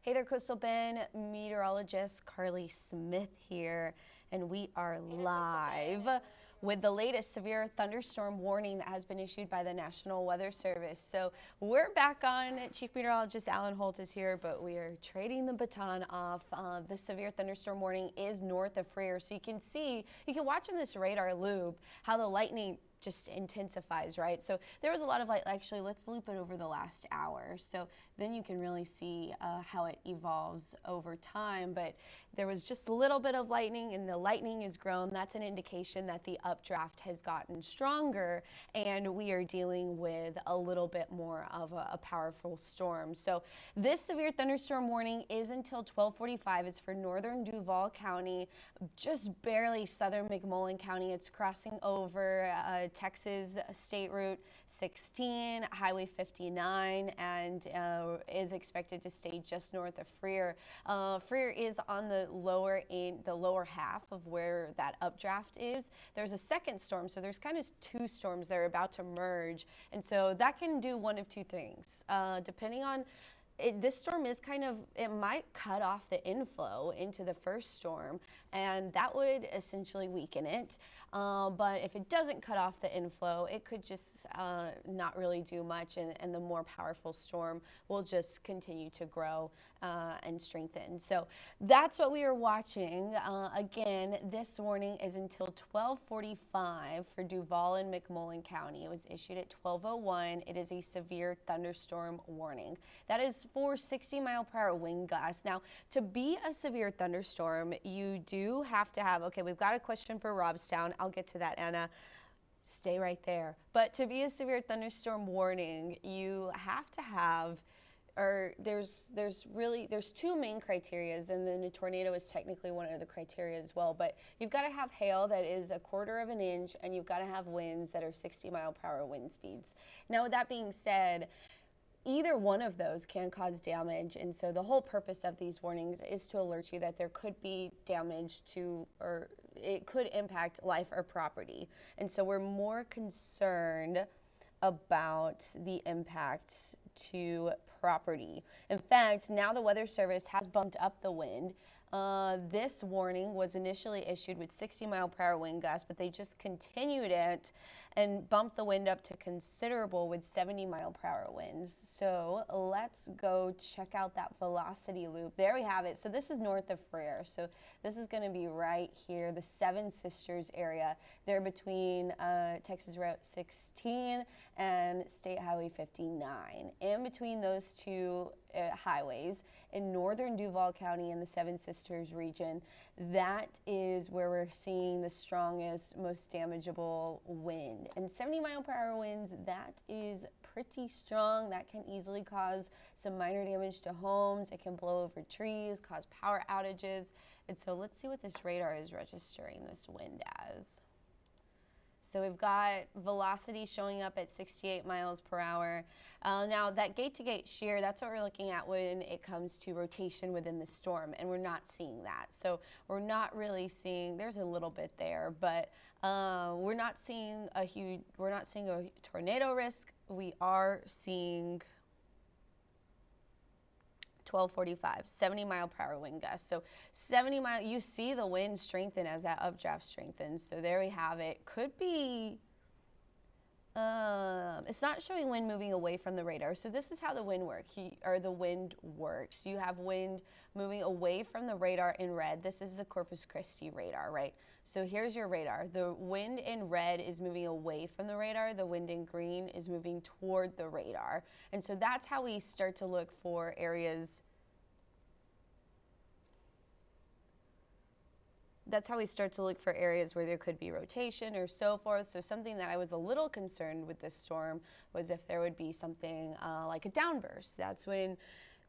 Hey there, Coastal Bend. Meteorologist Carly Smith here, and we are live with the latest severe thunderstorm warning that has been issued by the National Weather Service. So we're back on. Chief Meteorologist Alan Holt is here, but we are trading the baton off. The severe thunderstorm warning is north of Freer, so you can see, you can watch on this radar loop how the lightning just intensifies, right? So there was a lot of light. Actually, let's loop it over the last hour. So then you can really see how it evolves over time. But there was just a little bit of lightning, and the lightning has grown. That's an indication that the updraft has gotten stronger, and we are dealing with a little bit more of a powerful storm. So this severe thunderstorm warning is until 12:45. It's for northern Duval County, just barely southern McMullen County. It's crossing over Texas State Route 16, Highway 59, and is expected to stay just north of Freer. Freer is on the lower half of where that updraft is. There's a second storm, so there's kind of two storms that are about to merge, and so that can do one of two things, depending on. This storm is it might cut off the inflow into the first storm, and that would essentially weaken it. But if it doesn't cut off the inflow, it could just not really do much, and the more powerful storm will just continue to grow and strengthen. So that's what we are watching. Again, this warning is until 12:45 for Duval and McMullen County. It was issued at 12:01. It is a severe thunderstorm warning. That is for 60-mile-per-hour wind gusts. Now, to be a severe thunderstorm, you do have to have, okay, we've got a question for Robstown. I'll get to that, Anna. Stay right there. But to be a severe thunderstorm warning, you have to have, or there's two main criterias, and then a tornado is technically one of the criteria as well. But you've got to have hail that is 1/4 of an inch, and you've got to have winds that are 60-mile-per-hour wind speeds. Now, with that being said, either one of those can cause damage, and so the whole purpose of these warnings is to alert you that there could be damage to, or it could impact life or property. And so we're more concerned about the impact to property. In fact, now the Weather Service has bumped up the wind. This warning was initially issued with 60-mile-per-hour wind gusts, but they just continued it and bumped the wind up to considerable with 70-mile-per-hour winds. So let's go check out that velocity loop. There we have it. So this is north of Freer. So this is going to be right here, the Seven Sisters area. They're between Texas Route 16 and State Highway 59. In between those two highways in northern Duval County in the Seven Sisters region, that is where we're seeing the strongest, most damageable wind. And 70-mile-per-hour winds, that is pretty strong. That can easily cause some minor damage to homes. It can blow over trees, cause power outages. And so let's see what this radar is registering this wind as. So we've got velocity showing up at 68 miles per hour. Now that gate-to-gate shear, that's what we're looking at when it comes to rotation within the storm, and we're not seeing that. So we're not really seeing, there's a little bit there, but we're not seeing a tornado risk. We are seeing 12:45, 70-mile-per-hour wind gusts. So 70 mile, you see the wind strengthen as that updraft strengthens. So there we have it. Could be, it's not showing wind moving away from the radar. So this is how the wind works. You have wind moving away from the radar in red. This is the Corpus Christi radar, right? So here's your radar. The wind in red is moving away from the radar. The wind in green is moving toward the radar. And so that's how we start to look for areas. That's how we start to look for areas where there could be rotation or so forth. So something that I was a little concerned with this storm was if there would be something like a downburst. That's when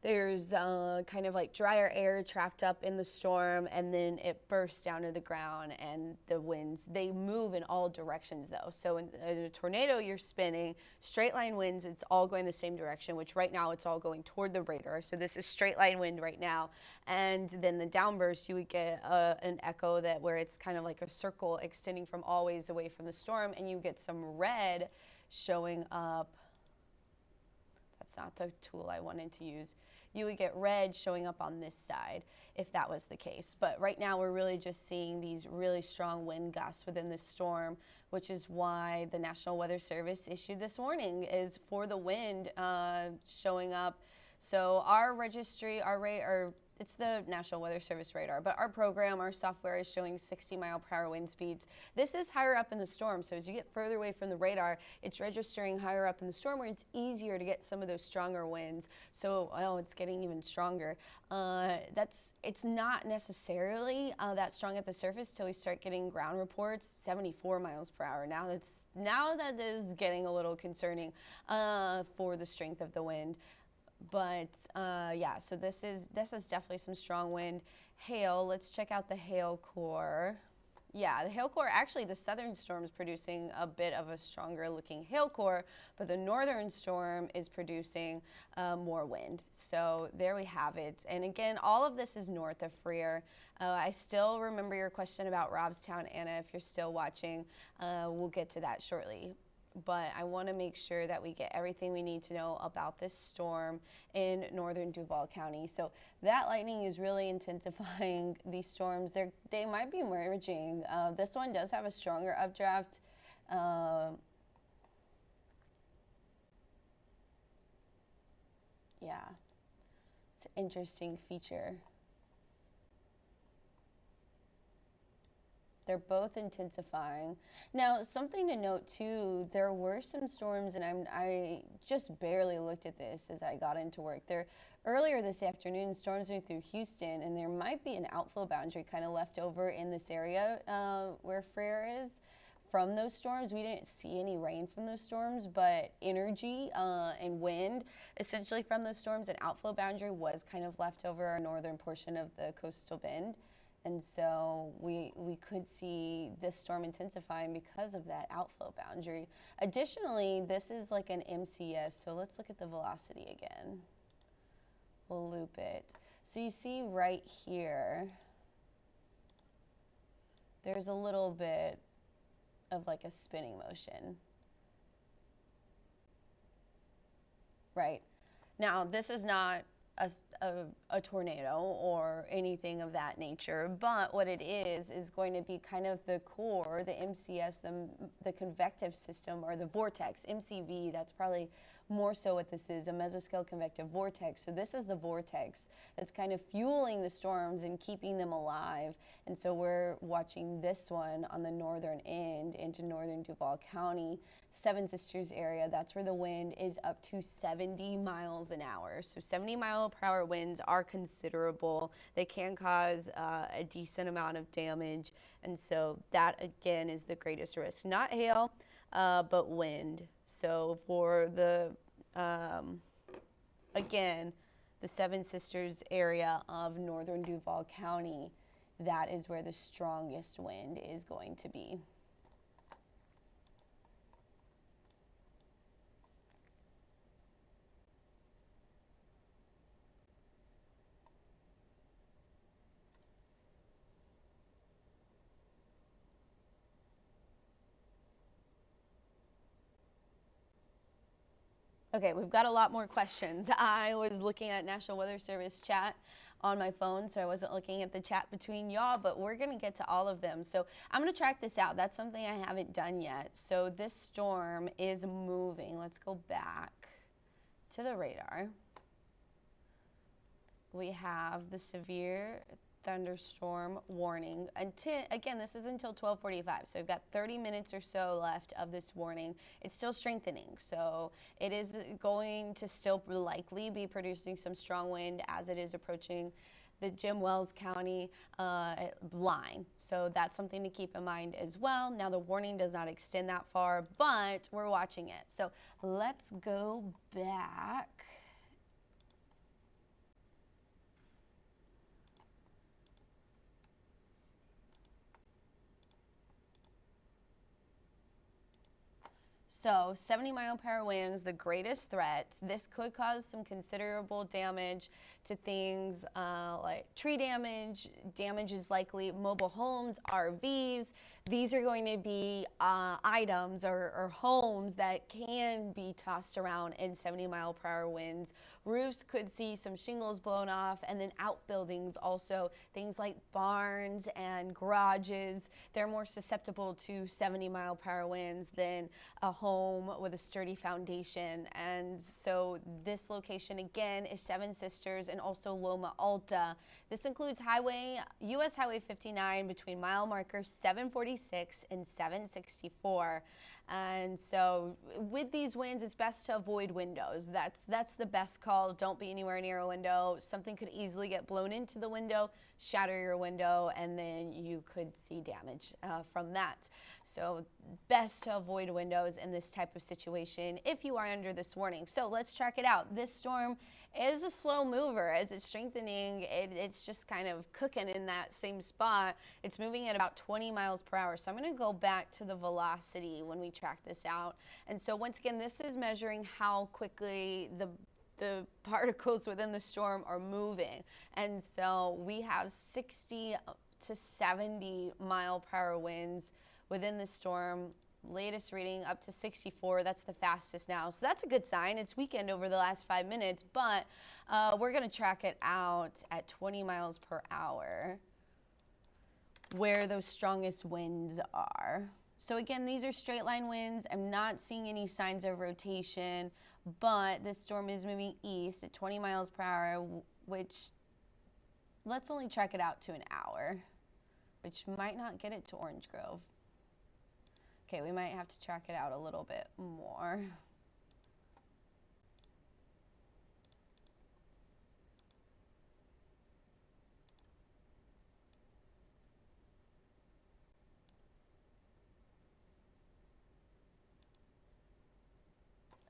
there's kind of like drier air trapped up in the storm, and then it bursts down to the ground, and the winds, they move in all directions though. So in a tornado, you're spinning, straight line winds, it's all going the same direction, which right now it's all going toward the radar. So this is straight line wind right now. And then the downburst, you would get an echo that where it's kind of like a circle extending from all ways away from the storm, and you get some red showing up. that's not the tool I wanted to use. You would get red showing up on this side if that was the case. But right now we're really just seeing these really strong wind gusts within the storm, which is why the National Weather Service issued this warning is for the wind showing up. So our registry, it's the National Weather Service radar, but our program, our software is showing 60-mile-per-hour wind speeds. This is higher up in the storm, so as you get further away from the radar, it's registering higher up in the storm where it's easier to get some of those stronger winds. So, it's getting even stronger. It's not necessarily that strong at the surface till we start getting ground reports, 74 miles per hour. Now that is getting a little concerning for the strength of the wind. But yeah, so this is definitely some strong wind. Hail, let's check out the hail core. Yeah, the hail core, actually the southern storm is producing a bit of a stronger looking hail core, but the northern storm is producing more wind. So there we have it. And again, all of this is north of Freer. I still remember your question about Robstown, Anna, if you're still watching. We'll get to that shortly. But I want to make sure that we get everything we need to know about this storm in northern Duval County. So that lightning is really intensifying these storms. They might be merging. This one does have a stronger updraft. Yeah, it's an interesting feature. They're both intensifying. Now, something to note too, there were some storms, and I just barely looked at this as I got into work. Earlier this afternoon, storms moved through Houston, and there might be an outflow boundary kind of left over in this area where Freer is from those storms. We didn't see any rain from those storms, but energy and wind essentially from those storms, an outflow boundary was kind of left over our northern portion of the coastal bend. And so we could see this storm intensifying because of that outflow boundary. Additionally, this is like an MCS, so let's look at the velocity again. We'll loop it. So you see right here, there's a little bit of like a spinning motion. Right. Now, this is not a tornado or anything of that nature, but what it is going to be kind of the core, the MCS, the convective system, or the vortex, MCV. That's probably more so what this is, a mesoscale convective vortex. So this is the vortex that's kind of fueling the storms and keeping them alive. And so we're watching this one on the northern end into northern Duval County, Seven Sisters area. That's where the wind is up to 70 miles an hour. So 70-mile-per-hour winds are considerable. They can cause a decent amount of damage. And so that, again, is the greatest risk. Not hail, but wind. So for the, again, the Seven Sisters area of northern Duval County, that is where the strongest wind is going to be. Okay, we've got a lot more questions. I was looking at National Weather Service chat on my phone, so I wasn't looking at the chat between y'all, but we're going to get to all of them. So I'm going to track this out. That's something I haven't done yet. So this storm is moving. Let's go back to the radar. We have the severe thunderstorm warning. Again, this is until 12:45, so we've got 30 minutes or so left of this warning. It's still strengthening, so it is going to still likely be producing some strong wind as it is approaching the Jim Wells County line. So that's something to keep in mind as well. Now, the warning does not extend that far, but we're watching it. So let's go back. So 70-mile-per-hour winds, the greatest threat. This could cause some considerable damage to things like tree damage. Damage is likely mobile homes, RVs. these are going to be items or homes that can be tossed around in 70-mile-per-hour winds. Roofs could see some shingles blown off, and then outbuildings also, things like barns and garages. They're more susceptible to 70-mile-per-hour winds than a home with a sturdy foundation. And so this location again is Seven Sisters and also Loma Alta. This includes US Highway 59 between mile markers 746 and 764. And so with these winds, it's best to avoid windows. That's the best call. Don't be anywhere near a window. Something could easily get blown into the window, shatter your window, and then you could see damage from that. So best to avoid windows in this type of situation if you are under this warning. So let's track it out. This storm is a slow mover. As it's strengthening, it's just kind of cooking in that same spot. It's moving at about 20 miles per hour. So I'm going to go back to the velocity when we track this out. And so once again, this is measuring how quickly the particles within the storm are moving. And so we have 60 to 70 mile per hour winds within the storm. Latest reading up to 64. That's the fastest now. So that's a good sign. It's weakened over the last 5 minutes, but we're going to track it out at 20 miles per hour where those strongest winds are. So again, these are straight line winds. I'm not seeing any signs of rotation, but this storm is moving east at 20 miles per hour, which let's only track it out to an hour, which might not get it to Orange Grove. Okay, we might have to track it out a little bit more.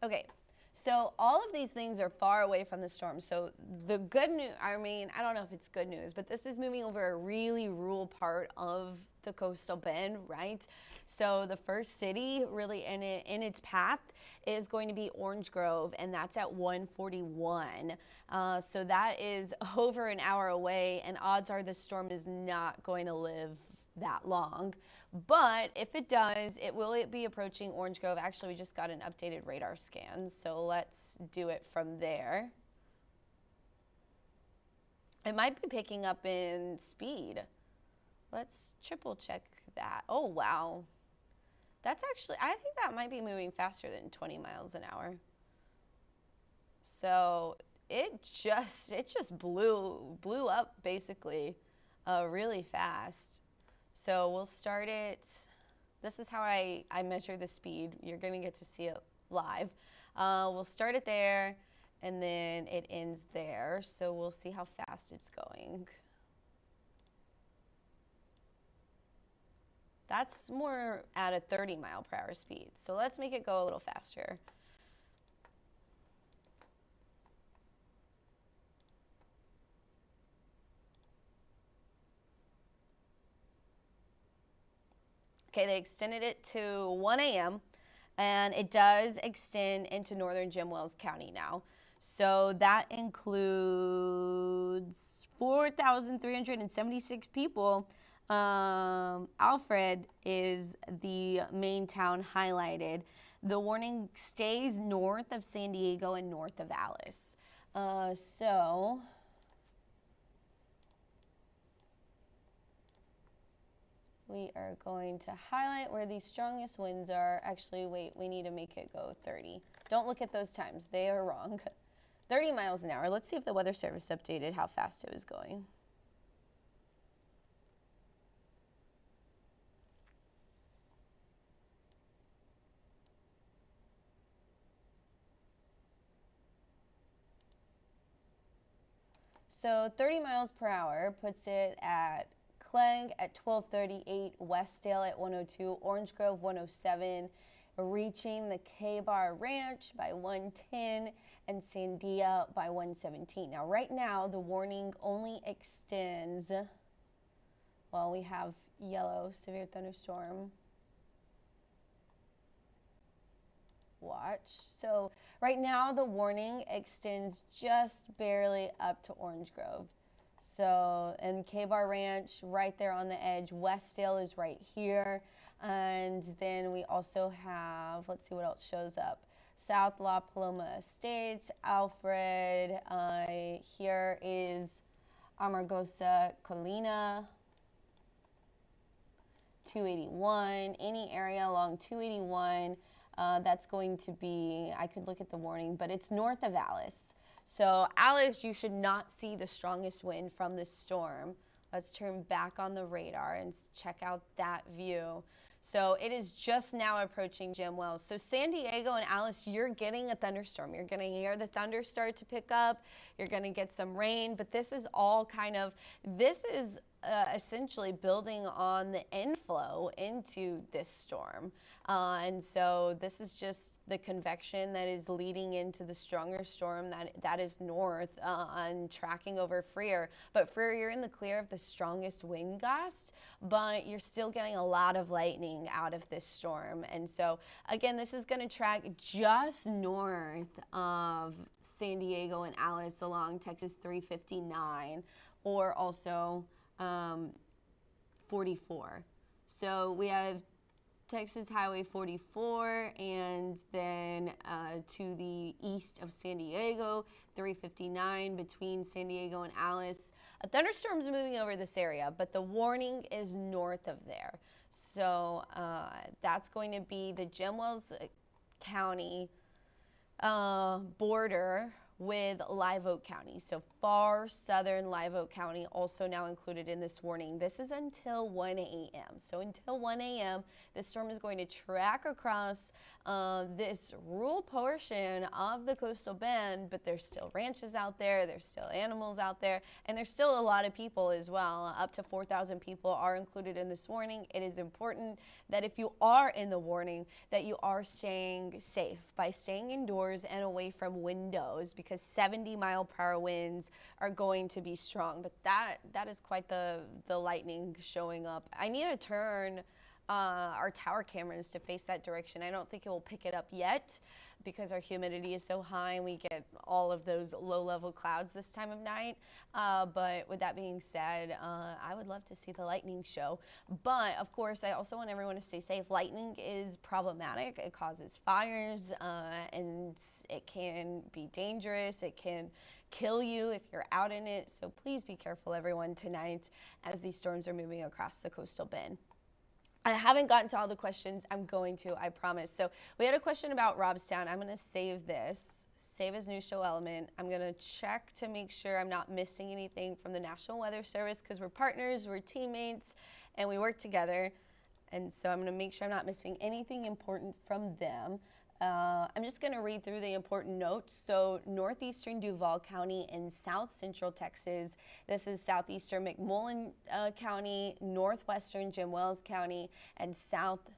Okay, so all of these things are far away from the storm. So the good news, I mean, I don't know if it's good news, but this is moving over a really rural part of the coastal bend, right? So the first city really in its path is going to be Orange Grove, and that's at 141. So that is over an hour away, and odds are the storm is not going to live that long. But if it does, it will be approaching Orange Grove. Actually, we just got an updated radar scan, so let's do it from there. It might be picking up in speed. Let's triple check that. Oh, wow. That's actually, I think that might be moving faster than 20 miles an hour. So it just blew up basically really fast. So we'll start it. This is how I measure the speed. You're going to get to see it live. We'll start it there, and then it ends there. So we'll see how fast it's going. That's more at a 30 mile per hour speed. So let's make it go a little faster. Okay, they extended it to 1 a.m. and it does extend into northern Jim Wells County now. So that includes 4,376 people. Alfred is the main town highlighted. The warning stays north of San Diego and north of Alice. So we are going to highlight where these strongest winds are. Actually, wait, we need to make it go 30. Don't look at those times. They are wrong. 30 miles an hour. Let's see if the Weather Service updated how fast it was going. So 30 miles per hour puts it at Clegg at 1238, Westdale at 102, Orange Grove 107, reaching the K-Bar Ranch by 110, and Sandia by 117. Now, right now, the warning only extends, well, we have yellow, severe thunderstorm watch. So right now, the warning extends just barely up to Orange Grove. So, and K-Bar Ranch right there on the edge. Westdale is right here. And then we also have, let's see what else shows up. South La Paloma Estates, Alfred. Here is Amargosa Colina, 281. Any area along 281, that's going to be, I could look at the warning, but it's north of Alice. So Alice, you should not see the strongest wind from this storm. Let's turn back on the radar and check out that view. So it is just now approaching Jim Wells. So San Diego and Alice, you're getting a thunderstorm. You're going to hear the thunder start to pick up. You're going to get some rain, but this is all kind of, this is essentially building on the inflow into this storm. And so this is just the convection that is leading into the stronger storm that is north and tracking over Freer. But Freer, you're in the clear of the strongest wind gust, but you're still getting a lot of lightning out of this storm. And so again, this is going to track just north of San Diego and Alice along Texas 359, or also 44. So we have Texas Highway 44, and then to the east of San Diego, 359 between San Diego and Alice. A thunderstorm's moving over this area, but the warning is north of there. So that's going to be the Jim Wells County border with Live Oak County. So far southern Live Oak County also now included in this warning. This is until 1 a.m. So until 1 a.m., this storm is going to track across this rural portion of the coastal bend, but there's still ranches out there, there's still animals out there, and there's still a lot of people as well. Up to 4,000 people are included in this warning. It is important that if you are in the warning, that you are staying safe by staying indoors and away from windows, because 70-mile-per-hour winds are going to be strong. But that is quite the lightning showing up. I need to turn our tower cameras to face that direction. I don't think it will pick it up yet because our humidity is so high and we get all of those low-level clouds this time of night. But with that being said, I would love to see the lightning show. But of course, I also want everyone to stay safe. Lightning is problematic. It causes fires and it can be dangerous. It can kill you if you're out in it. So please be careful, everyone, tonight as these storms are moving across the coastal bend. I haven't gotten to all the questions. I'm going to, I promise. So we had a question about Robstown. I'm going to save this, save as new show element. I'm going to check to make sure I'm not missing anything from the National Weather Service, because we're partners, we're teammates, and we work together. And so I'm going to make sure I'm not missing anything important from them. I'm just going to read through the important notes. So northeastern Duval County and south central Texas. This is southeastern McMullen County, northwestern Jim Wells County, and southwestern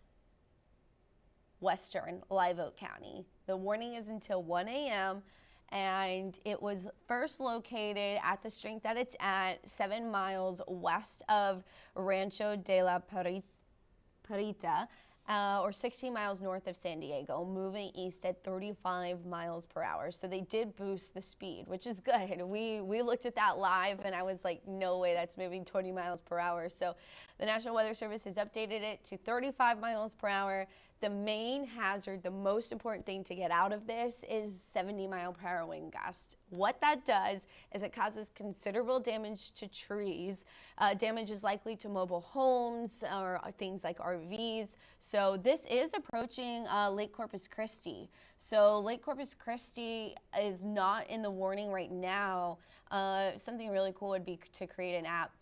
Live Oak County. The warning is until 1 a.m. and it was first located at the strength that it's at 7 miles west of Rancho de la Perita, or 60 miles north of San Diego, moving east at 35 miles per hour. So they did boost the speed, which is good. We looked at that live and I was like, no way, that's moving 20 miles per hour. So the National Weather Service has updated it to 35 miles per hour. The main hazard, the most important thing to get out of this is 70-mile-per-hour wind gust. What that does is it causes considerable damage to trees. Damage is likely to mobile homes or things like RVs. So this is approaching Lake Corpus Christi. So Lake Corpus Christi is not in the warning right now. Something really cool would be to create an app,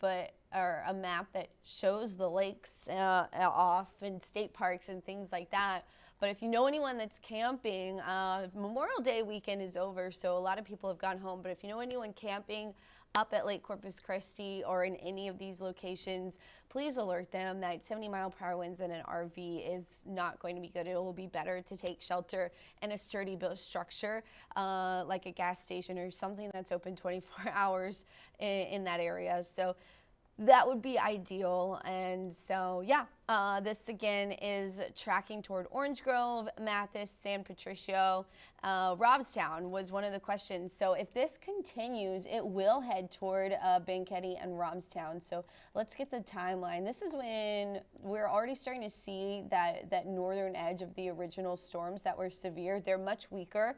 or a map that shows the lakes off and state parks and things like that. But if you know anyone that's camping, Memorial Day weekend is over, so a lot of people have gone home. But if you know anyone camping up at Lake Corpus Christi or in any of these locations, please alert them that 70-mile-per-hour winds in an RV is not going to be good. It will be better to take shelter in a sturdy built structure like a gas station or something that's open 24 hours in that area. So that would be ideal. And so, yeah, this again is tracking toward Orange Grove, Mathis, San Patricio. Robstown was one of the questions. So if this continues, it will head toward Banketti and Robstown. So let's get the timeline. This is when we're already starting to see that northern edge of the original storms that were severe. They're much weaker.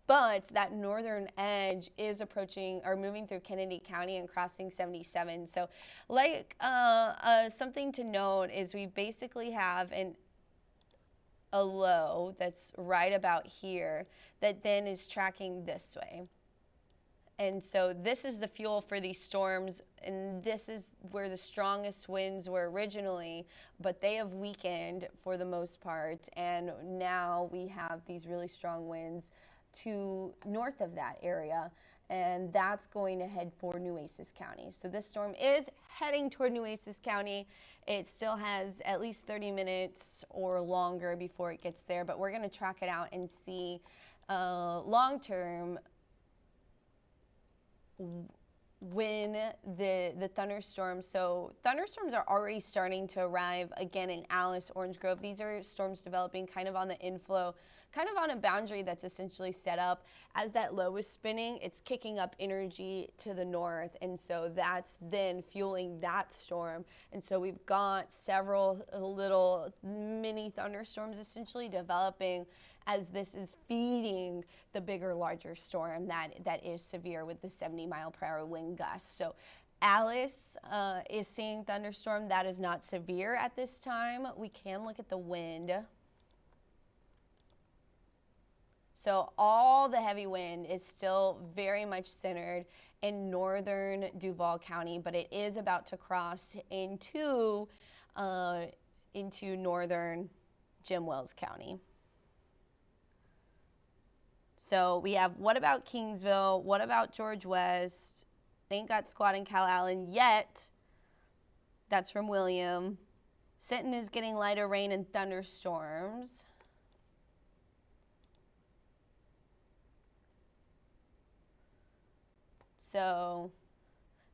But that northern edge is approaching or moving through Kennedy County and crossing 77. So like something to note is we basically have a low that's right about here that then is tracking this way. And so this is the fuel for these storms, and this is where the strongest winds were originally, but they have weakened for the most part. And now we have these really strong winds to north of that area, and that's going to head for Nueces County. So this storm is heading toward Nueces County. It still has at least 30 minutes or longer before it gets there, but we're going to track it out and see long-term when the thunderstorms. So thunderstorms are already starting to arrive again in Alice, Orange Grove. These are storms developing kind of on the inflow, kind of on a boundary that's essentially set up. As that low is spinning, it's kicking up energy to the north, and so that's then fueling that storm. And so we've got several little mini thunderstorms essentially developing as this is feeding the bigger, larger storm that is severe with the 70-mile-per-hour wind gusts. So Alice is seeing thunderstorm that is not severe at this time. We can look at the wind. So all the heavy wind is still very much centered in northern Duval County, but it is about to cross into northern Jim Wells County. So we have, what about Kingsville? What about George West? Ain't got squat in Cal Allen yet. That's from William. Sinton is getting lighter rain and thunderstorms. So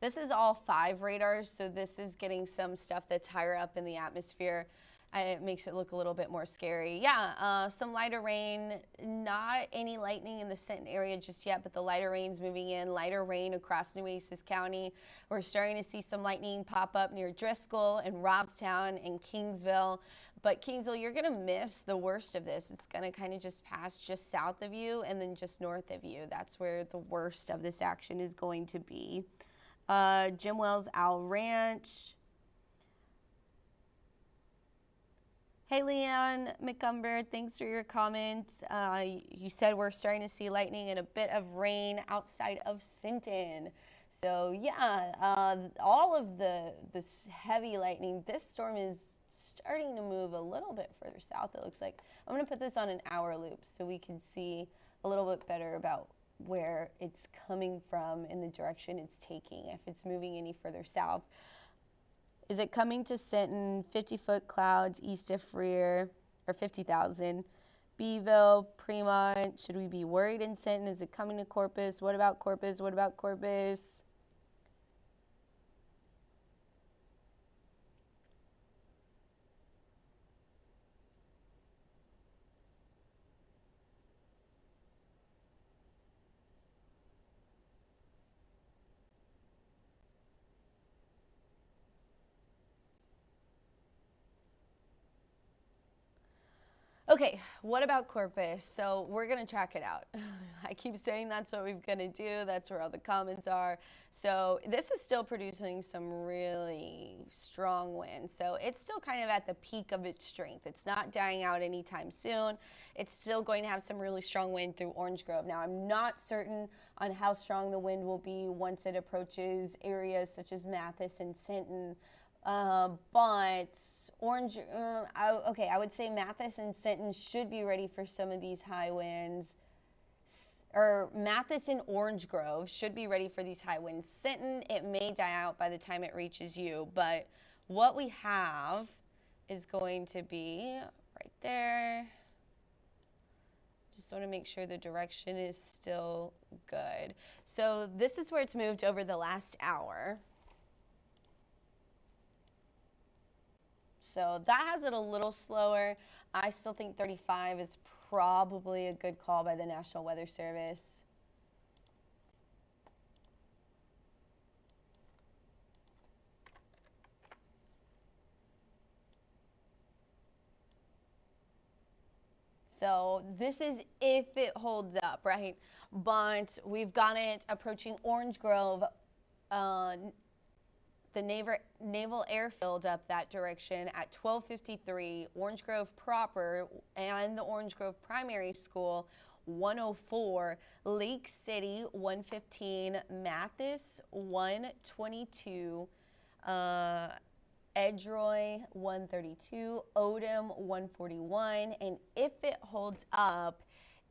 this is all 5 radars, so this is getting some stuff that's higher up in the atmosphere. It makes it look a little bit more scary. Yeah, some lighter rain, not any lightning in the Sinton area just yet, but the lighter rain's moving in. Lighter rain across Nueces County. We're starting to see some lightning pop up near Driscoll and Robstown and Kingsville. But Kingsville, you're going to miss the worst of this. It's going to kind of just pass just south of you and then just north of you. That's where the worst of this action is going to be. Jim Wells, Owl Ranch. Hey, Leanne McCumber, thanks for your comment. You said we're starting to see lightning and a bit of rain outside of Sinton. So yeah, all of this heavy lightning, this storm is starting to move a little bit further south, it looks like. I'm going to put this on an hour loop so we can see a little bit better about where it's coming from and the direction it's taking, if it's moving any further south. Is it coming to Sinton? 50-foot clouds east of Freer, or 50,000. Beeville, Fremont. Should we be worried in Sinton? Is it coming to Corpus? What about Corpus? What about Corpus? Okay, what about Corpus? So we're going to track it out. I keep saying that's what we're going to do. That's where all the comments are. So this is still producing some really strong winds. So it's still kind of at the peak of its strength. It's not dying out anytime soon. It's still going to have some really strong wind through Orange Grove. Now, I'm not certain on how strong the wind will be once it approaches areas such as Mathis and Sinton. But Orange, okay, I would say Mathis and Sinton should be ready for some of these high winds. Or Mathis and Orange Grove should be ready for these high winds. Sinton, it may die out by the time it reaches you, but what we have is going to be right there. Just want to make sure the direction is still good. So this is where it's moved over the last hour. So that has it a little slower. I still think 35 is probably a good call by the National Weather Service. So this is if it holds up, right? But we've got it approaching Orange Grove, the Naval Airfield up that direction at 12:53, Orange Grove proper and the Orange Grove Primary School 104, Lake City 115, Mathis 122, Edgeroy 132, Odom 141, and if it holds up,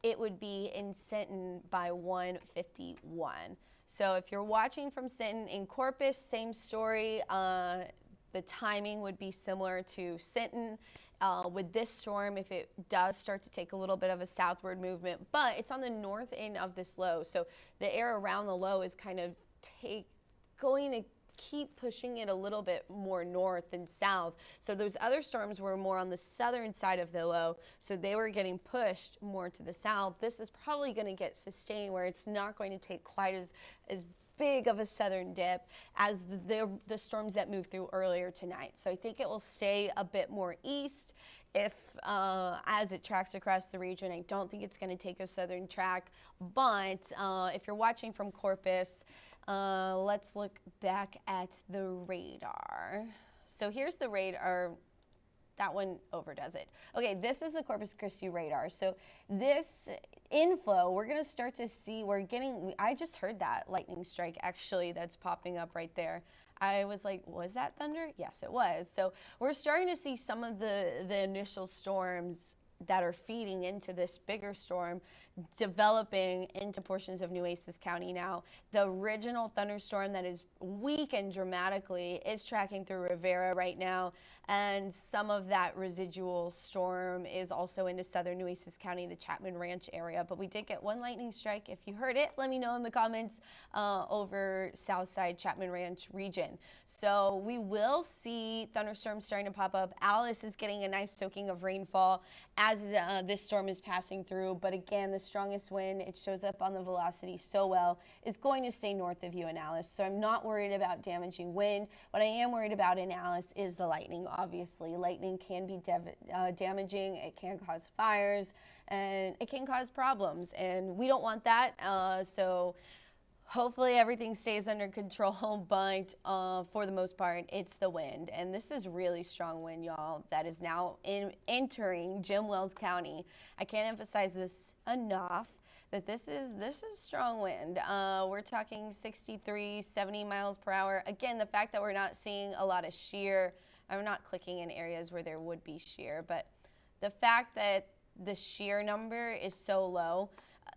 it would be in Sinton by 151. So if you're watching from Sinton, in Corpus, same story. The timing would be similar to Sinton. With this storm, if it does start to take a little bit of a southward movement, but it's on the north end of this low, so the air around the low is kind of going to keep pushing it a little bit more north than south. So those other storms were more on the southern side of the low, so they were getting pushed more to the south. This is probably going to get sustained where it's not going to take quite as big of a southern dip as the storms that moved through earlier tonight. So I think it will stay a bit more east as it tracks across the region. I don't think it's going to take a southern track, but if you're watching from Corpus, let's look back at the radar. So here's the radar. That one overdoes it. Okay, this is the Corpus Christi radar. So this inflow, we're going to start to see, I just heard that lightning strike actually that's popping up right there. I was like, was that thunder? Yes, it was. So we're starting to see some of the initial storms that are feeding into this bigger storm developing into portions of Nueces County now. The original thunderstorm that is weakened dramatically is tracking through Rivera right now, and some of that residual storm is also into southern Nueces County, the Chapman Ranch area. But we did get one lightning strike. If you heard it, let me know in the comments over Southside Chapman Ranch region. So we will see thunderstorms starting to pop up. Alice is getting a nice soaking of rainfall as this storm is passing through. But again, the strongest wind, it shows up on the velocity so well, is going to stay north of you in Alice. So I'm not worried about damaging wind. What I am worried about in Alice is the lightning, obviously. Lightning can be damaging. It can cause fires, and it can cause problems. And we don't want that. So hopefully everything stays under control, but for the most part, it's the wind. And this is really strong wind, y'all, that is now entering Jim Wells County. I can't emphasize this enough, that this is strong wind. We're talking 63, 70 miles per hour. Again, the fact that we're not seeing a lot of shear, I'm not clicking in areas where there would be shear, but the fact that the shear number is so low,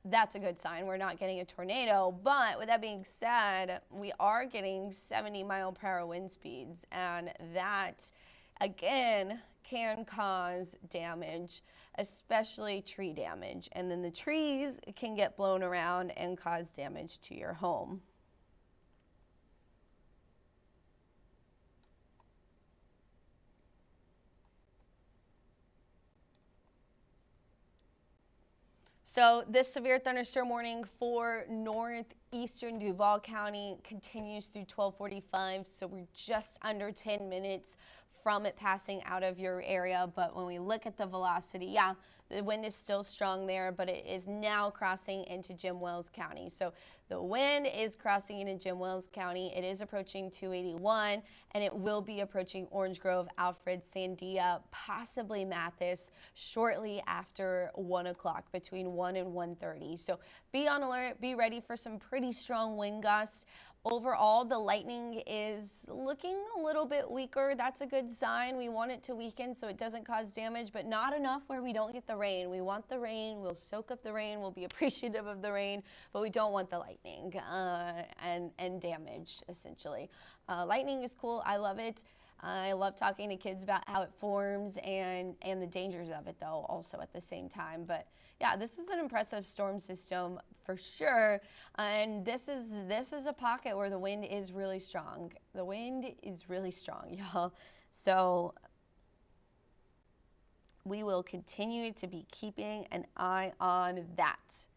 that's a good sign. We're not getting a tornado. But with that being said, we are getting 70 mile per hour wind speeds, and that again can cause damage, especially tree damage. And then the trees can get blown around and cause damage to your home. So this severe thunderstorm warning for northeastern Duval County continues through 12:45. So we're just under 10 minutes from it passing out of your area. But when we look at the velocity, yeah, the wind is still strong there, but it is now crossing into Jim Wells County. So the wind is crossing into Jim Wells County. It is approaching 281, and it will be approaching Orange Grove, Alfred, Sandia, possibly Mathis shortly after 1 o'clock, between 1 and 1:30. So be on alert, be ready for some pretty strong wind gusts. Overall, the lightning is looking a little bit weaker. That's a good sign. We want it to weaken so it doesn't cause damage, but not enough where we don't get the rain. We want the rain. We'll soak up the rain. We'll be appreciative of the rain, but we don't want the lightning and damage, essentially. Lightning is cool. I love it. I love talking to kids about how it forms and the dangers of it, though, also at the same time. But yeah, this is an impressive storm system for sure. And this is a pocket where the wind is really strong. The wind is really strong, y'all. So we will continue to be keeping an eye on that.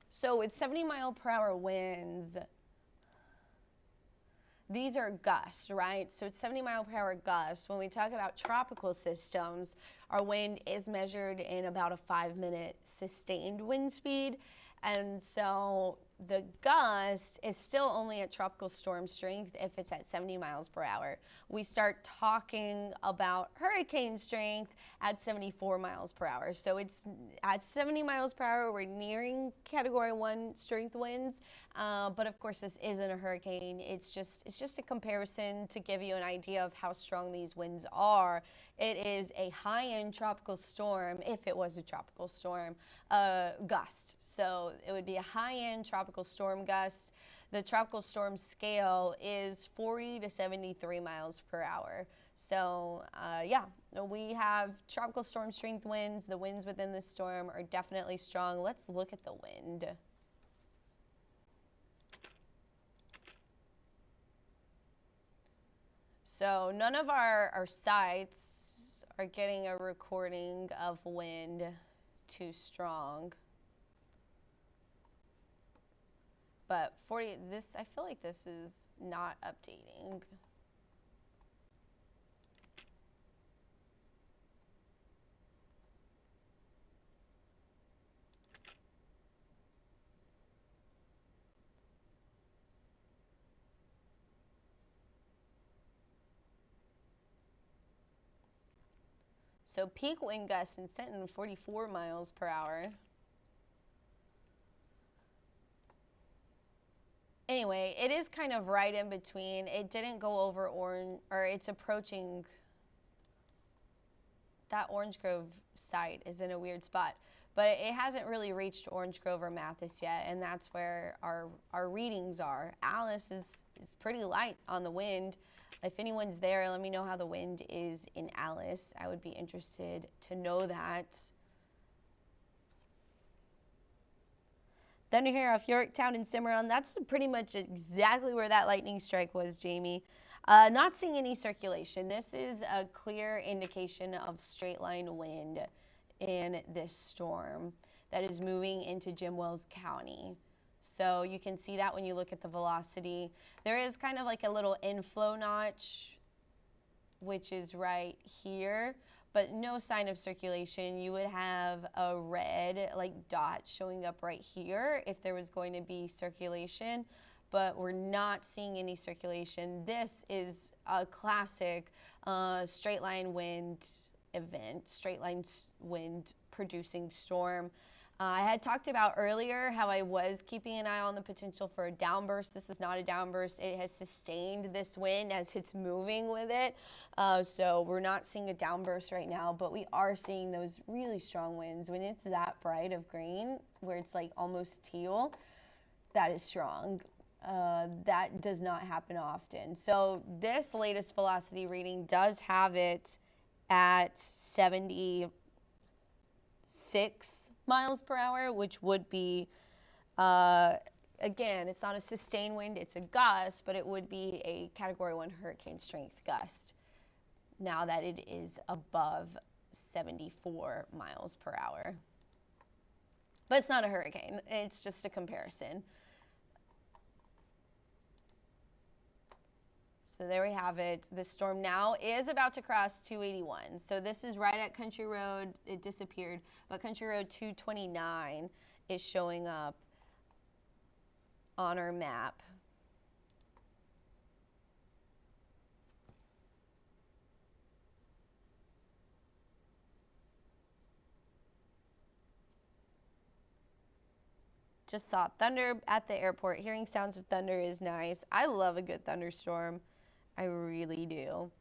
So with 70-mile-per-hour winds, these are gusts, right? So it's 70-mile-per-hour gusts. When we talk about tropical systems, our wind is measured in about a 5-minute sustained wind speed. And so the gust is still only at tropical storm strength if it's at 70 miles per hour. We start talking about hurricane strength at 74 miles per hour. So it's at 70 miles per hour, we're nearing Category 1 strength winds. But of course, this isn't a hurricane. It's just a comparison to give you an idea of how strong these winds are. It is a high-end tropical storm, if it was a tropical storm, gust. So it would be a high-end tropical storm gust. The tropical storm scale is 40 to 73 miles per hour. So yeah, we have tropical storm strength winds. The winds within this storm are definitely strong. Let's look at the wind. So none of our sites are getting a recording of wind too strong. But 40, this, I feel like this is not updating. So peak wind gusts in Sinton, 44 miles per hour. Anyway, it is kind of right in between. It didn't go over orange, or it's approaching. That Orange Grove site is in a weird spot, but it hasn't really reached Orange Grove or Mathis yet, and that's where our readings are. Alice is pretty light on the wind. If anyone's there, let me know how the wind is in Alice. I would be interested to know that. Thunder here off Yorktown and Cimarron. That's pretty much exactly where that lightning strike was, Jamie. Not seeing any circulation. This is a clear indication of straight line wind in this storm that is moving into Jim Wells County. So you can see that when you look at the velocity. There is kind of like a little inflow notch, which is right here, but no sign of circulation. You would have a red like dot showing up right here if there was going to be circulation, but we're not seeing any circulation. This is a classic straight line wind event, straight line wind producing storm. I had talked about earlier how I was keeping an eye on the potential for a downburst. This is not a downburst. It has sustained this wind as it's moving with it. So we're not seeing a downburst right now, but we are seeing those really strong winds. When it's that bright of green, where it's like almost teal, that is strong. That does not happen often. So this latest velocity reading does have it at 76 miles per hour, which would be, again, it's not a sustained wind, it's a gust, but it would be a Category 1 hurricane strength gust now that it is above 74 miles per hour. But it's not a hurricane, it's just a comparison. So there we have it. The storm now is about to cross 281. So this is right at Country Road. It disappeared, but Country Road 229 is showing up on our map. Just saw thunder at the airport. Hearing sounds of thunder is nice. I love a good thunderstorm. I really do.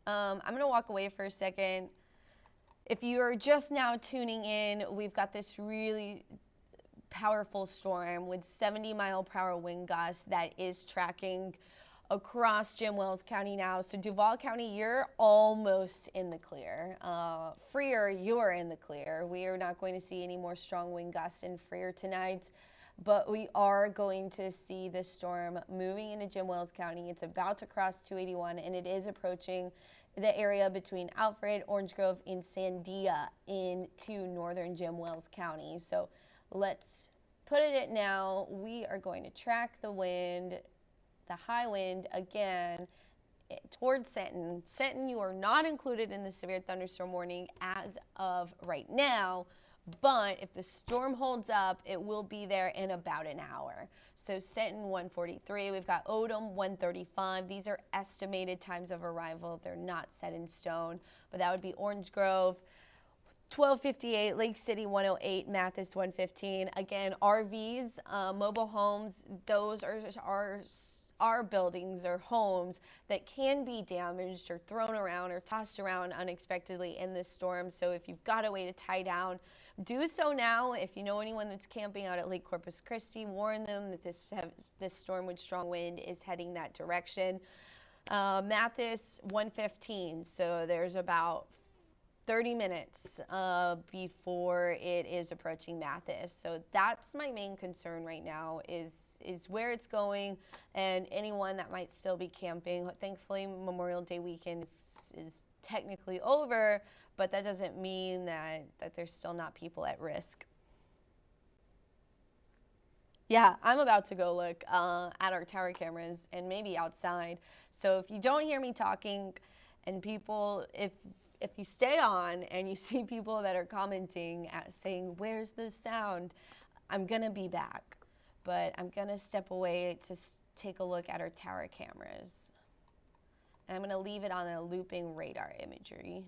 I'm going to walk away for a second. If you are just now tuning in, we've got this really powerful storm with 70-mile-per-hour wind gusts that is tracking across Jim Wells County now. So Duval County, you're almost in the clear. Freer, you're in the clear. We are not going to see any more strong wind gusts in Freer tonight, but we are going to see the storm moving into Jim Wells County. It's about to cross 281, and it is approaching the area between Alfred, Orange Grove, and Sandia into northern Jim Wells County. So let's put it at now. We are going to track the wind, the high wind again towards Senton. Senton, you are not included in the severe thunderstorm warning as of right now, but if the storm holds up, it will be there in about an hour. So Senton 143, we've got Odom 135. These are estimated times of arrival. They're not set in stone, but that would be Orange Grove 1258, Lake City 108, Mathis 115. Again, RVs, mobile homes, those are buildings or homes that can be damaged or thrown around or tossed around unexpectedly in this storm. So if you've got a way to tie down, do so now. If you know anyone that's camping out at Lake Corpus Christi, warn them that this storm with strong wind is heading that direction. Mathis 115, so there's about 30 minutes before it is approaching Mathis. So that's my main concern right now is where it's going and anyone that might still be camping. Thankfully, Memorial Day weekend is technically over, but that doesn't mean that there's still not people at risk. Yeah, I'm about to go look at our tower cameras and maybe outside. So if you don't hear me talking and people, if you stay on and you see people that are commenting saying, where's the sound? I'm going to be back, but I'm going to step away to take a look at our tower cameras. And I'm going to leave it on a looping radar imagery.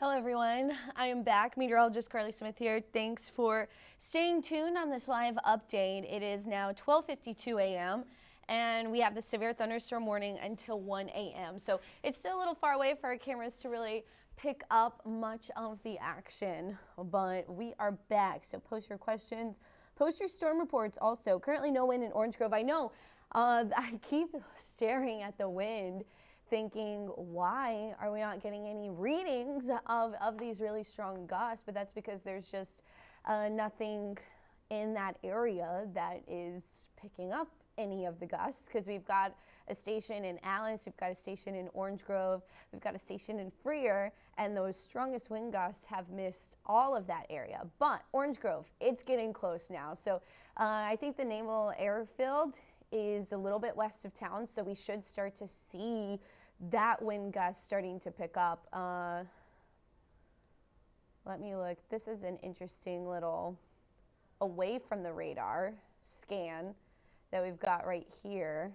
Hello everyone, I am back. Meteorologist Carly Smith here. Thanks for staying tuned on this live update. It is now 12:52 a.m. and we have the severe thunderstorm warning until 1 a.m. So it's still a little far away for our cameras to really pick up much of the action, but we are back. So post your questions, post your storm reports also. Currently no wind in Orange Grove. I know I keep staring at the wind thinking, why are we not getting any readings of these really strong gusts? But that's because there's just nothing in that area that is picking up any of the gusts, because we've got a station in Alice, we've got a station in Orange Grove, we've got a station in Freer, and those strongest wind gusts have missed all of that area. But Orange Grove, it's getting close now. So I think the Naval Airfield is a little bit west of town, so we should start to see that wind gust starting to pick up. Let me look. This is an interesting little away from the radar scan that we've got right here.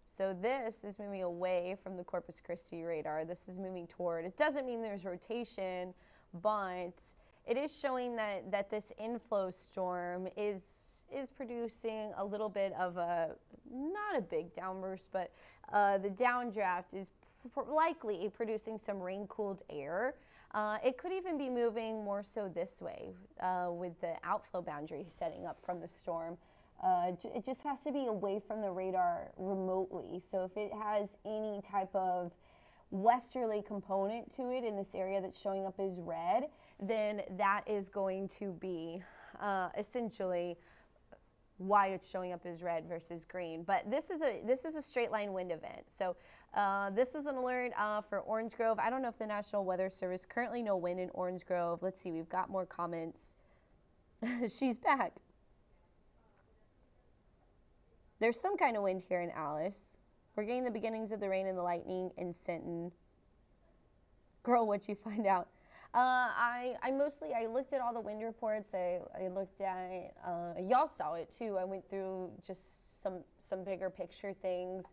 So this is moving away from the Corpus Christi radar. This is moving toward, it doesn't mean there's rotation, but it is showing that this inflow storm is producing a little bit of a, not a big downburst, but the downdraft is likely producing some rain-cooled air. It could even be moving more so this way with the outflow boundary setting up from the storm. It just has to be away from the radar remotely. So if it has any type of westerly component to it in this area that's showing up as red, then that is going to be essentially why it's showing up as red versus green. But this is a straight line wind event. So this is an alert for Orange Grove. I don't know if the National Weather Service, currently no wind in Orange Grove. Let's see, we've got more comments. She's back. There's some kind of wind here in Alice. We're getting the beginnings of the rain and the lightning in Sinton. Girl, what'd you find out? I looked at all the wind reports. I looked at, y'all saw it too. I went through just some bigger picture things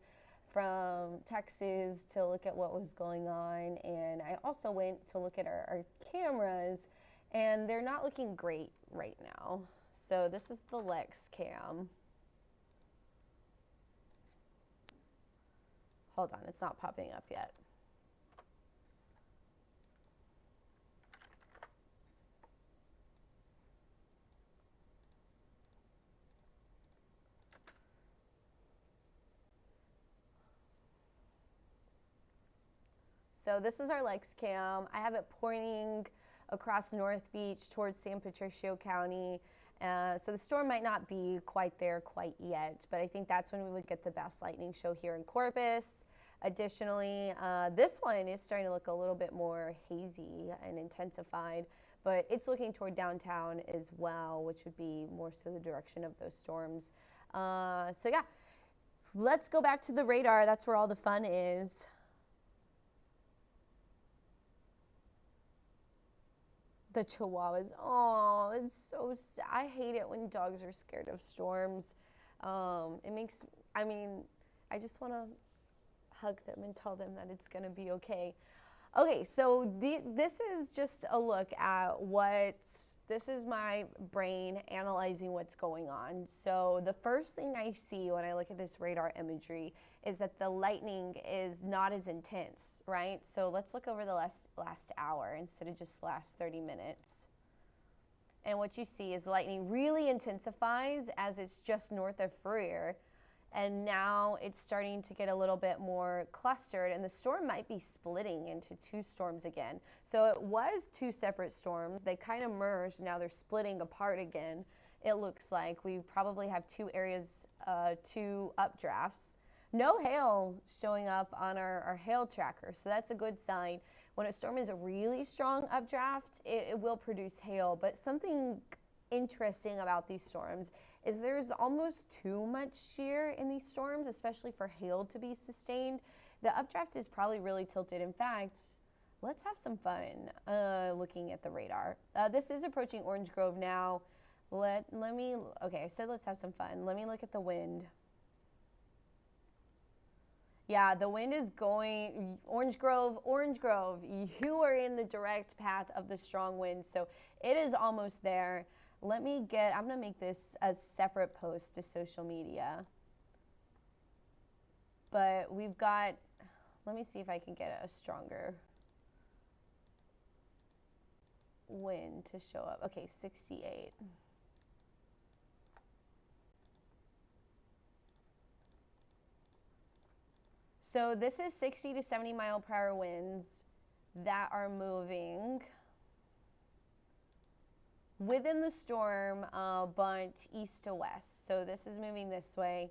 from Texas to look at what was going on. And I also went to look at our cameras, and they're not looking great right now. So this is the Lex cam. Hold on, it's not popping up yet. So this is our Lex cam. I have it pointing across North Beach towards San Patricio County. So the storm might not be quite there quite yet, but I think that's when we would get the best lightning show here in Corpus. Additionally, this one is starting to look a little bit more hazy and intensified, but it's looking toward downtown as well, which would be more so the direction of those storms. So yeah, let's go back to the radar. That's where all the fun is. The Chihuahuas, oh, it's so sad. I hate it when dogs are scared of storms. I just want to hug them and tell them that it's going to be okay. Okay, so this is just a look at this is my brain analyzing what's going on. So the first thing I see when I look at this radar imagery is that the lightning is not as intense, right? So let's look over the last hour instead of just the last 30 minutes. And what you see is the lightning really intensifies as it's just north of Freer. And now it's starting to get a little bit more clustered, and the storm might be splitting into two storms again. So it was two separate storms. They kind of merged. Now they're splitting apart again. It looks like we probably have two areas, two updrafts. No hail showing up on our hail tracker, so that's a good sign. When a storm is a really strong updraft, it will produce hail, but something interesting about these storms is there's almost too much shear in these storms, especially for hail to be sustained. The updraft is probably really tilted. In fact, let's have some fun looking at the radar. This is approaching Orange Grove now. Okay, I said let's have some fun. Let me look at the wind. Yeah, the wind is going, Orange Grove, you are in the direct path of the strong wind, so it is almost there. I'm gonna make this a separate post to social media. But we've got, let me see if I can get a stronger wind to show up. Okay, 68. So this is 60 to 70 mile per hour winds that are moving within the storm, but east to west. So this is moving this way.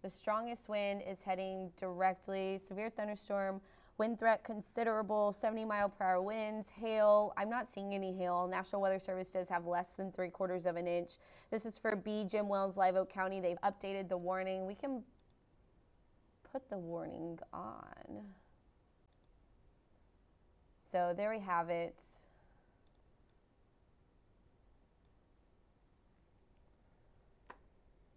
The strongest wind is heading directly, severe thunderstorm, wind threat considerable, 70 mile per hour winds, hail. I'm not seeing any hail. National Weather Service does have less than 3/4 of an inch. This is for B, Jim Wells, Live Oak County. They've updated the warning. We can put the warning on. So there we have it.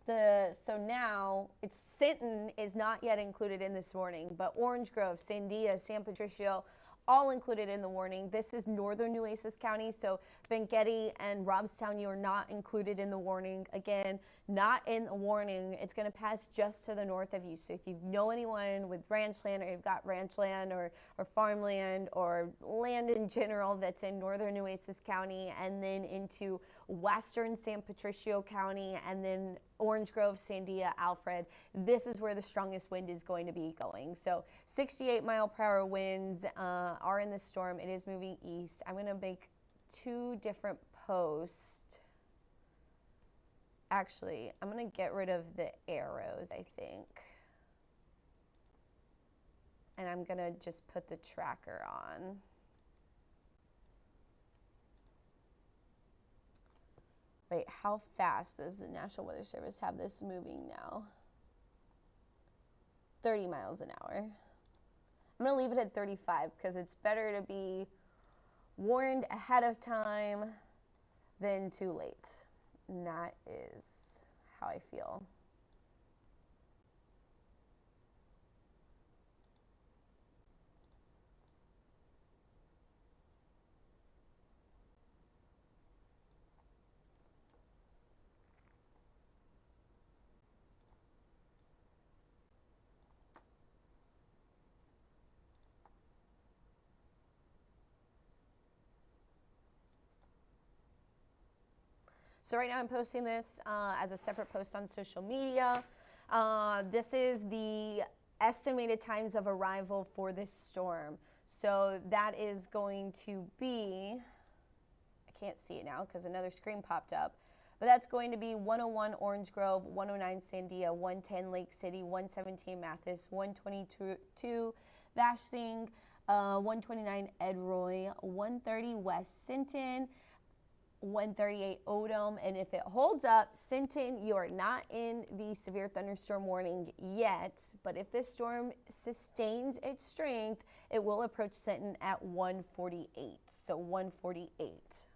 So now Sinton is not yet included in this warning, but Orange Grove, Sandia, San Patricio, all included in the warning. This is northern Nueces County, so Bengueti and Robstown, you are not included in the warning. Again, not in the warning. It's going to pass just to the north of you. So if you know anyone with ranch land, or you've got ranch land or farmland or land in general that's in northern Nueces County and then into western San Patricio County and then Orange Grove, Sandia, Alfred, this is where the strongest wind is going to be going. So 68 mile per hour winds are in the storm. It is moving east. I'm going to make 2 different posts. Actually, I'm going to get rid of the arrows, I think. And I'm going to just put the tracker on. Wait, how fast does the National Weather Service have this moving now? 30 miles an hour. I'm going to leave it at 35 because it's better to be warned ahead of time than too late. And that is how I feel. So right now I'm posting this as a separate post on social media. This is the estimated times of arrival for this storm. So that is going to be, I can't see it now because another screen popped up, but that's going to be 101 Orange Grove, 109 Sandia, 110 Lake City, 117 Mathis, 122 Vashsing, 129 Edroy, 130 West Sinton, 138 Odom, and if it holds up, Sinton, you are not in the severe thunderstorm warning yet, but if this storm sustains its strength, it will approach Sinton at 148, so 148.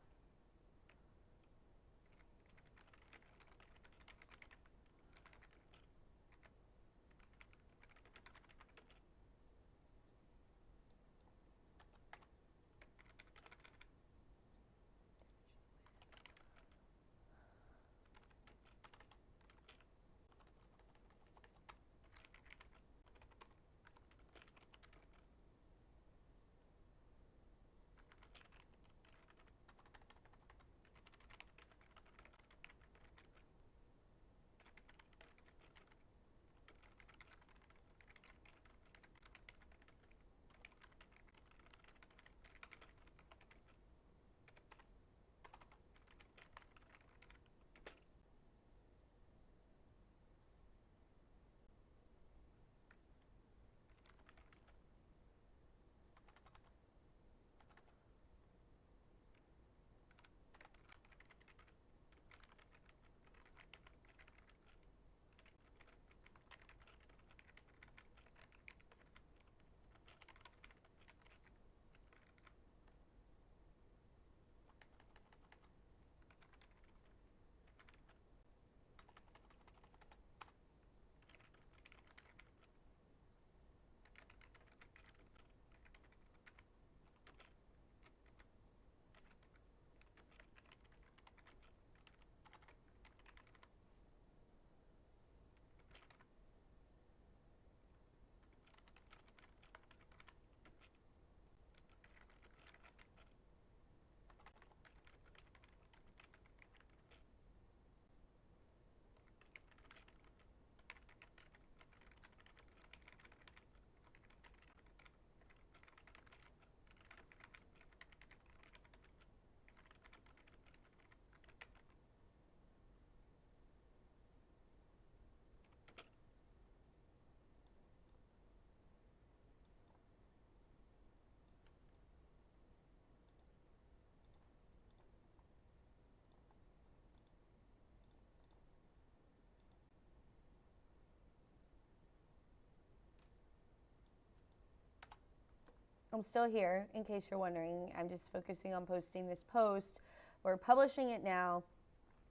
I'm still here, in case you're wondering. I'm just focusing on posting this post. We're publishing it now.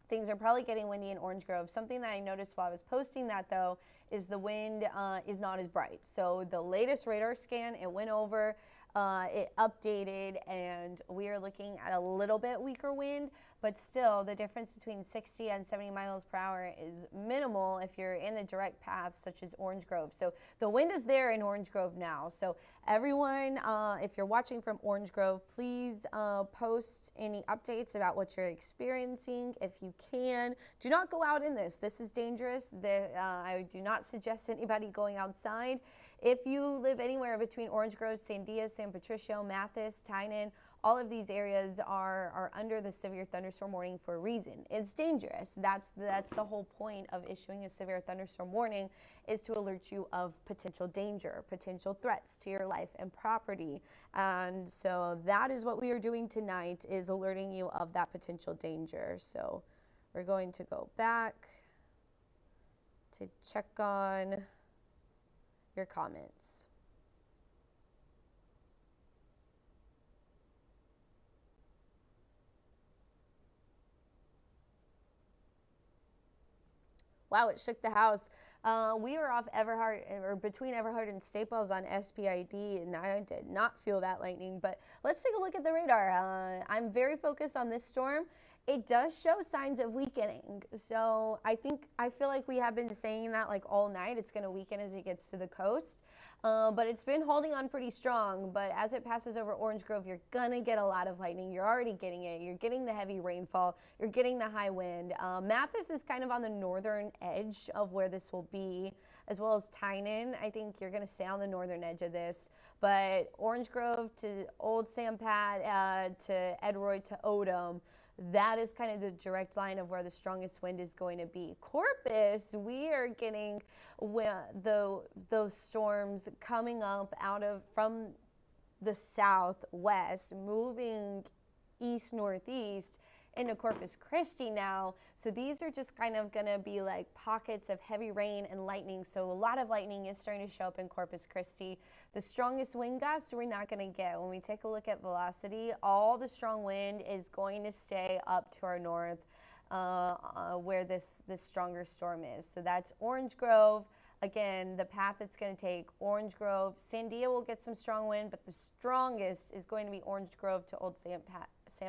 Things are probably getting windy in Orange Grove. Something that I noticed while I was posting that, though, is the wind is not as bright. So the latest radar scan, it went over, it updated, and we are looking at a little bit weaker wind, but still the difference between 60 and 70 miles per hour is minimal if you're in the direct path, such as Orange Grove. So the wind is there in Orange Grove now. So everyone, if you're watching from Orange Grove, please post any updates about what you're experiencing if you can. Do not go out in this. This is dangerous. I do not suggest anybody going outside. If you live anywhere between Orange Grove, Sandia, San Patricio, Mathis, Tynan, all of these areas are under the severe thunderstorm warning for a reason. It's dangerous. That's the whole point of issuing a severe thunderstorm warning, is to alert you of potential danger, potential threats to your life and property. And so that is what we are doing tonight, is alerting you of that potential danger. So we're going to go back to check on your comments. Wow, it shook the house. We were off Everhart, or between Everhart and Staples on SPID, and I did not feel that lightning. But let's take a look at the radar. I'm very focused on this storm. It does show signs of weakening. So I feel like we have been saying that like all night. It's going to weaken as it gets to the coast. But it's been holding on pretty strong. But as it passes over Orange Grove, you're going to get a lot of lightning. You're already getting it. You're getting the heavy rainfall. You're getting the high wind. Mathis is kind of on the northern edge of where this will be, as well as Tynan. I think you're going to stay on the northern edge of this. But Orange Grove to Old Sam Pat to Edroy to Odom, that is kind of the direct line of where the strongest wind is going to be. Corpus, we are getting those storms coming up from the southwest, moving east-northeast into Corpus Christi now. So these are just kind of going to be like pockets of heavy rain and lightning. So a lot of lightning is starting to show up in Corpus Christi. The strongest wind gusts we're not going to get. When we take a look at velocity, all the strong wind is going to stay up to our north where this stronger storm is. So that's Orange Grove. Again, the path it's going to take, Orange Grove. Sandia will get some strong wind, but the strongest is going to be Orange Grove to Old Sam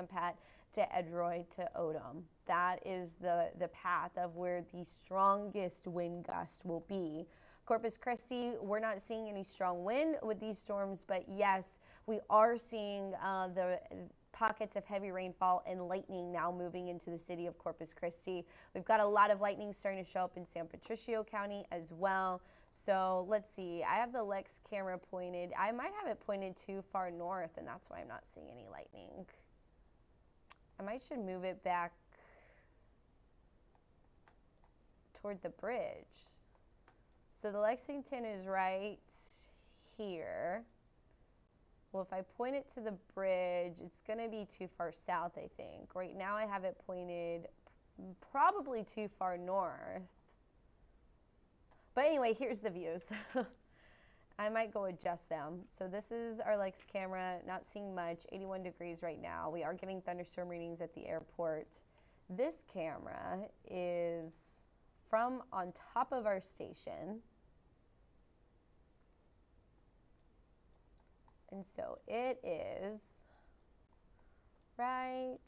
Pat to Edroy to Odom. That is the path of where the strongest wind gust will be. Corpus Christi, we're not seeing any strong wind with these storms, but yes, we are seeing the pockets of heavy rainfall and lightning now moving into the city of Corpus Christi. We've got a lot of lightning starting to show up in San Patricio County as well. So let's see, I have the Lex camera pointed. I might have it pointed too far north, and that's why I'm not seeing any lightning. Should move it back toward the bridge. So the Lexington is right here. Well, if I point it to the bridge, it's going to be too far south, I think. Right now I have it pointed probably too far north. But anyway, here's the views. I might go adjust them. So this is our Lex camera, not seeing much, 81 degrees right now. We are getting thunderstorm readings at the airport. This camera is from on top of our station. And so it is right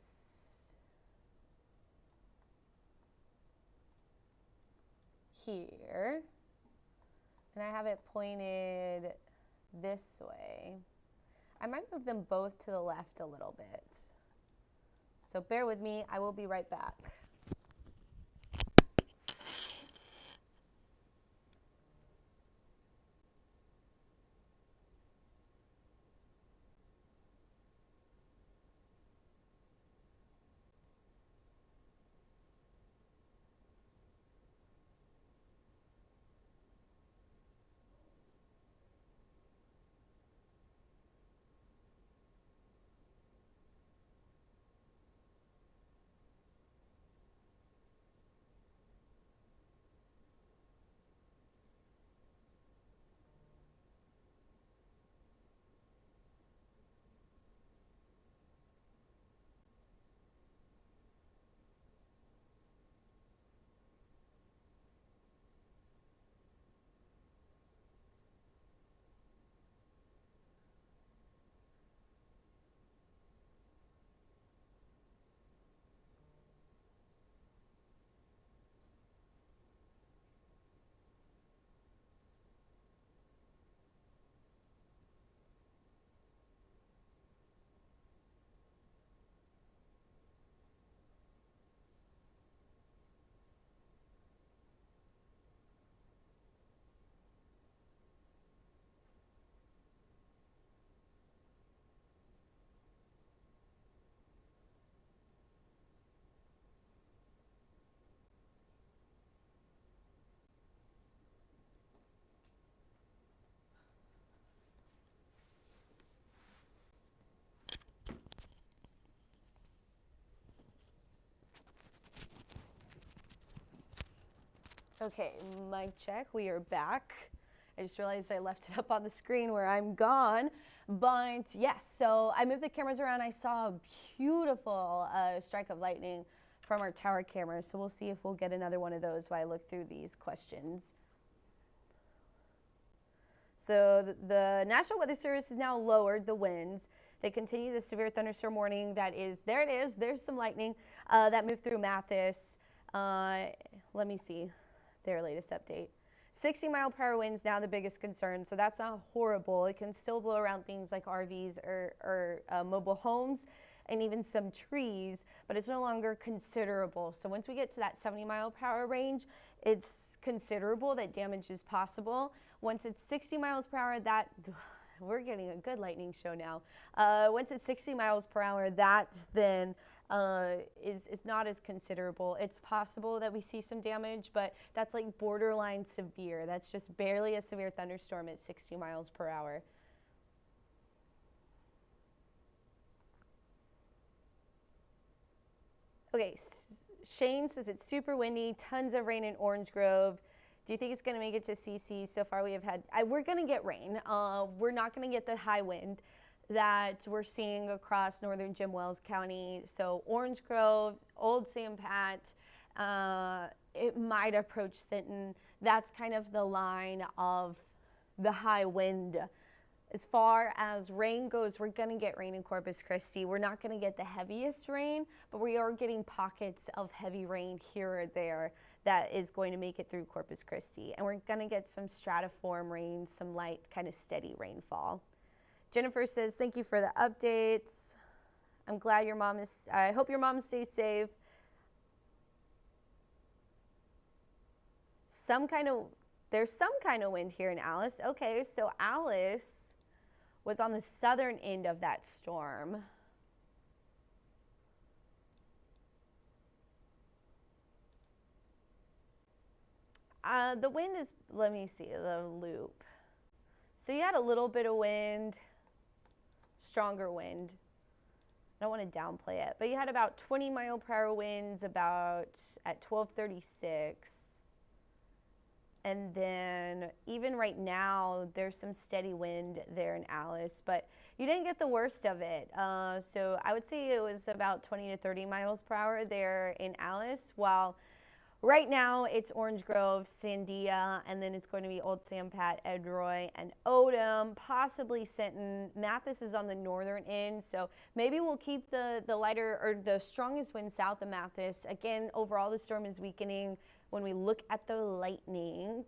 here. And I have it pointed this way. I might move them both to the left a little bit. So bear with me, I will be right back. Okay, mic check, we are back. I just realized I left it up on the screen where I'm gone. But yes, so I moved the cameras around. I saw a beautiful strike of lightning from our tower cameras. So we'll see if we'll get another one of those while I look through these questions. So the National Weather Service has now lowered the winds. They continue the severe thunderstorm warning that is, there it is, there's some lightning that moved through Mathis. Let me see their latest update. 60-mile-per-hour winds now the biggest concern, so that's not horrible. It can still blow around things like RVs or mobile homes and even some trees, but it's no longer considerable. So once we get to that 70-mile-per-hour range, it's considerable that damage is possible. Once it's 60 miles per hour, that we're getting a good lightning show now. Once it's 60 miles per hour, that then is not as considerable. It's possible that we see some damage, but that's like borderline severe. That's just barely a severe thunderstorm at 60 miles per hour. Okay, Shane says it's super windy, tons of rain in Orange Grove. Do you think it's going to make it to CC? So far we have had, we're going to get rain. We're not going to get the high wind that we're seeing across northern Jim Wells County. So Orange Grove, Old Sam Pat, it might approach Sinton. That's kind of the line of the high wind. As far as rain goes, we're going to get rain in Corpus Christi. We're not going to get the heaviest rain, but we are getting pockets of heavy rain here or there that is going to make it through Corpus Christi. And we're going to get some stratiform rain, some light, kind of steady rainfall. Jennifer says, thank you for the updates. I'm glad your mom is, I hope your mom stays safe. There's some kind of wind here in Alice. Okay, so Alice was on the southern end of that storm. The wind is, let me see, the loop. So you had a little bit of wind, stronger wind. I don't want to downplay it, but you had about 20-mile-per-hour winds about at 12:36. And then even right now, there's some steady wind there in Alice, but you didn't get the worst of it. So I would say it was about 20 to 30 miles per hour there in Alice, while right now it's Orange Grove, Sandia, and then it's going to be Old Sam Pat, Edroy, and Odom, possibly Sinton. Mathis is on the northern end, so maybe we'll keep the lighter or the strongest wind south of Mathis. Again, overall the storm is weakening. When we look at the lightning,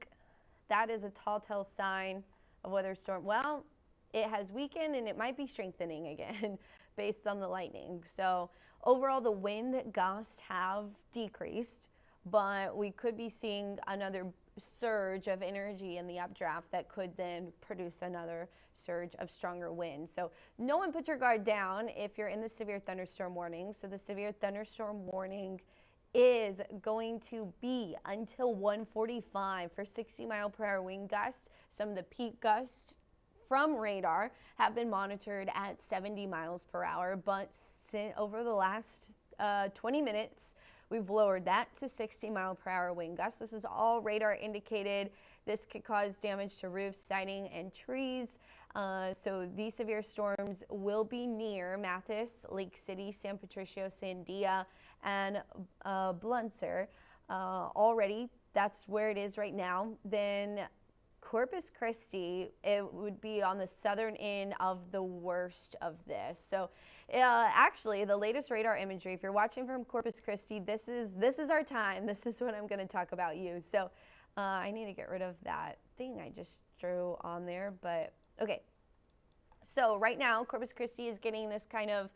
that is a telltale sign of weather storm. Well, it has weakened and it might be strengthening again based on the lightning. So overall, the wind gusts have decreased, but we could be seeing another surge of energy in the updraft that could then produce another surge of stronger wind. So no one put your guard down if you're in the severe thunderstorm warning. So the severe thunderstorm warning is going to be until 1:45 for 60-mile-per-hour wind gusts. Some of the peak gusts from radar have been monitored at 70 miles per hour, but over the last 20 minutes, we've lowered that to 60-mile-per-hour wind gusts. This is all radar indicated. This could cause damage to roofs, siding, and trees. So these severe storms will be near Mathis, Lake City, San Patricio, Sandia, and Blunser. Already, that's where it is right now. Then Corpus Christi, it would be on the southern end of the worst of this. So actually, the latest radar imagery, if you're watching from Corpus Christi, this is our time. This is when I'm going to talk about you. So I need to get rid of that thing I just drew on there, but okay. So right now, Corpus Christi is getting this kind of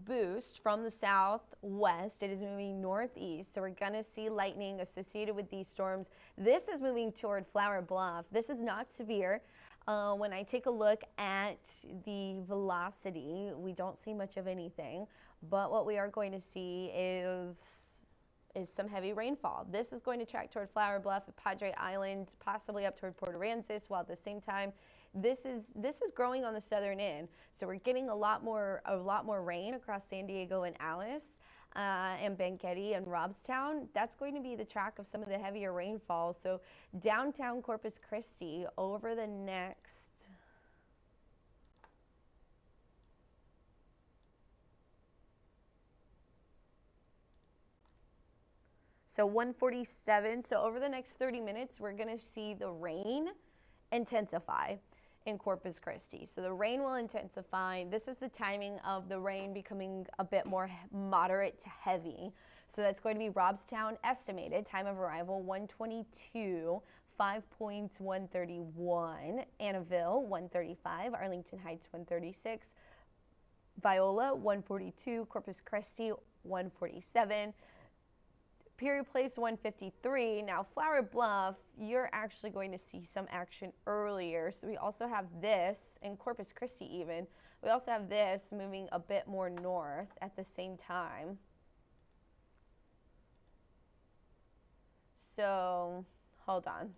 boost from the southwest. It is moving northeast, so we're going to see lightning associated with these storms. This is moving toward Flower Bluff. This is not severe. When I take a look at the velocity, we don't see much of anything, but what we are going to see is some heavy rainfall. This is going to track toward Flower Bluff, Padre Island, possibly up toward Port Aransas, while at the same time this is growing on the southern end. So we're getting a lot more rain across San Diego and Alice. and Banquetti and Robstown. That's going to be the track of some of the heavier rainfall. So downtown Corpus Christi over the next... So 147, so over the next 30 minutes, we're gonna see the rain intensify in Corpus Christi. So the rain will intensify. This is the timing of the rain becoming a bit more moderate to heavy. So that's going to be Robstown, estimated time of arrival 122, 5 points 131, Annaville 135, Arlington Heights 136, Viola 142, Corpus Christi 147, Peary Place 153. Now Flower Bluff, you're actually going to see some action earlier. So we also have this in Corpus Christi even. We also have this moving a bit more north at the same time. So hold on.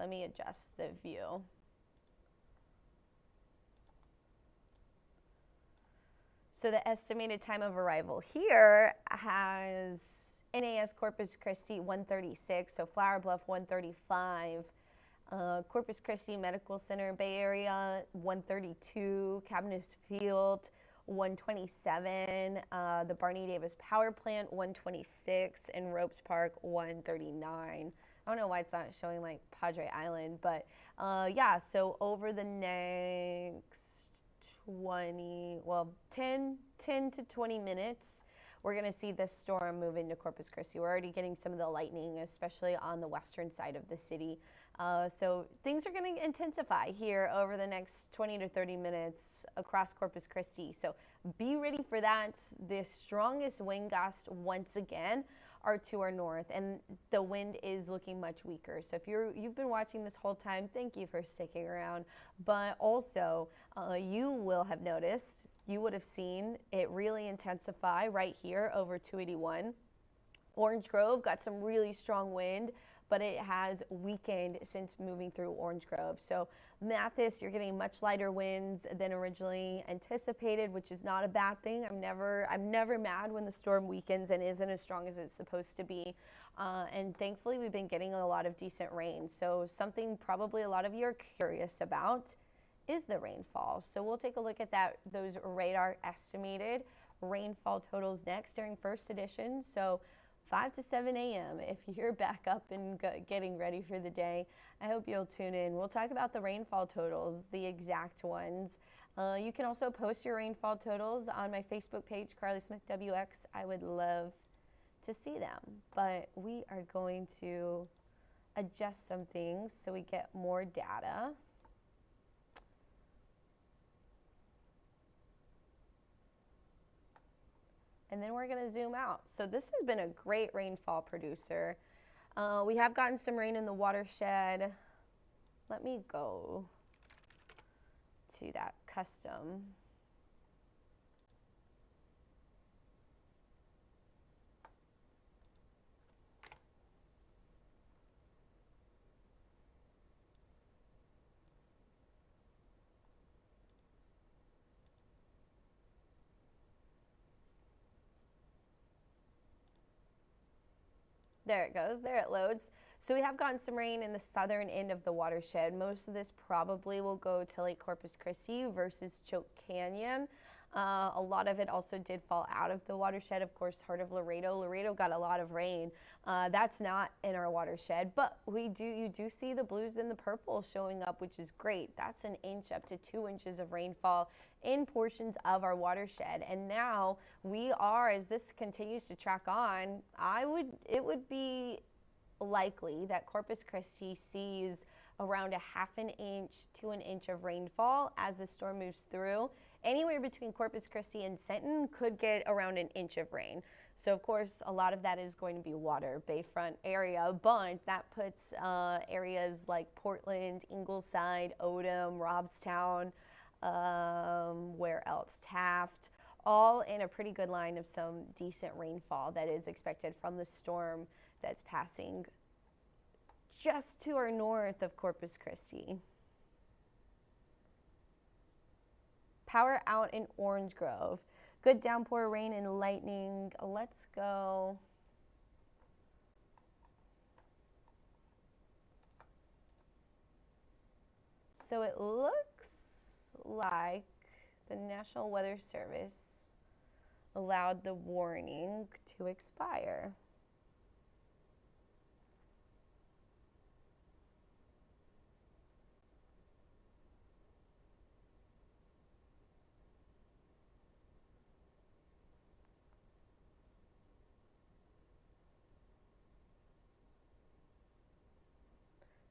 Let me adjust the view. So the estimated time of arrival here has NAS Corpus Christi 136, so Flower Bluff 135, Corpus Christi Medical Center Bay Area 132, Cabinets Field 127, the Barney Davis Power Plant 126, and Ropes Park 139. I don't know why it's not showing like Padre Island, but yeah, so over the next 10 to 20 minutes, we're going to see this storm move into Corpus Christi. We're already getting some of the lightning, especially on the western side of the city. So things are going to intensify here over the next 20 to 30 minutes across Corpus Christi. So be ready for that. The strongest wind gusts once again are to our north, and the wind is looking much weaker. So if you've been watching this whole time, thank you for sticking around. But also, you will have noticed, you would have seen it really intensify right here over 281. Orange Grove got some really strong wind, but it has weakened since moving through Orange Grove. So Mathis, you're getting much lighter winds than originally anticipated, which is not a bad thing. I'm never mad when the storm weakens and isn't as strong as it's supposed to be. And thankfully, we've been getting a lot of decent rain. So something probably a lot of you are curious about is the rainfall. So we'll take a look at those radar estimated rainfall totals next during first edition. So 5 to 7 a.m. if you're back up and getting ready for the day. I hope you'll tune in. We'll talk about the rainfall totals, the exact ones. You can also post your rainfall totals on my Facebook page, Carly Smith WX. I would love to see them. But we are going to adjust some things so we get more data. And then we're going to zoom out. So this has been a great rainfall producer. We have gotten some rain in the watershed. Let me go to that custom. There it goes, there it loads. So we have gotten some rain in the southern end of the watershed. Most of this probably will go to Lake Corpus Christi versus Choke Canyon. A lot of it also did fall out of the watershed. Of course, Heart of Laredo. Laredo got a lot of rain. That's not in our watershed, but you do see the blues and the purple showing up, which is great. That's an inch up to 2 inches of rainfall in portions of our watershed. And now we are, as this continues to track on, it would be likely that Corpus Christi sees around a ½ an inch to an inch of rainfall as the storm moves through. Anywhere between Corpus Christi and Senton could get around an inch of rain. So of course, a lot of that is going to be water, Bayfront area, but that puts areas like Portland, Ingleside, Odom, Robstown, where else? Taft, all in a pretty good line of some decent rainfall that is expected from the storm that's passing just to our north of Corpus Christi. Power out in Orange Grove. Good downpour, rain, and lightning. Let's go. So it looks like the National Weather Service allowed the warning to expire.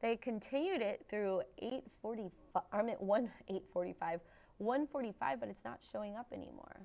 They continued it through 8:45. I mean, 1:45, but it's not showing up anymore.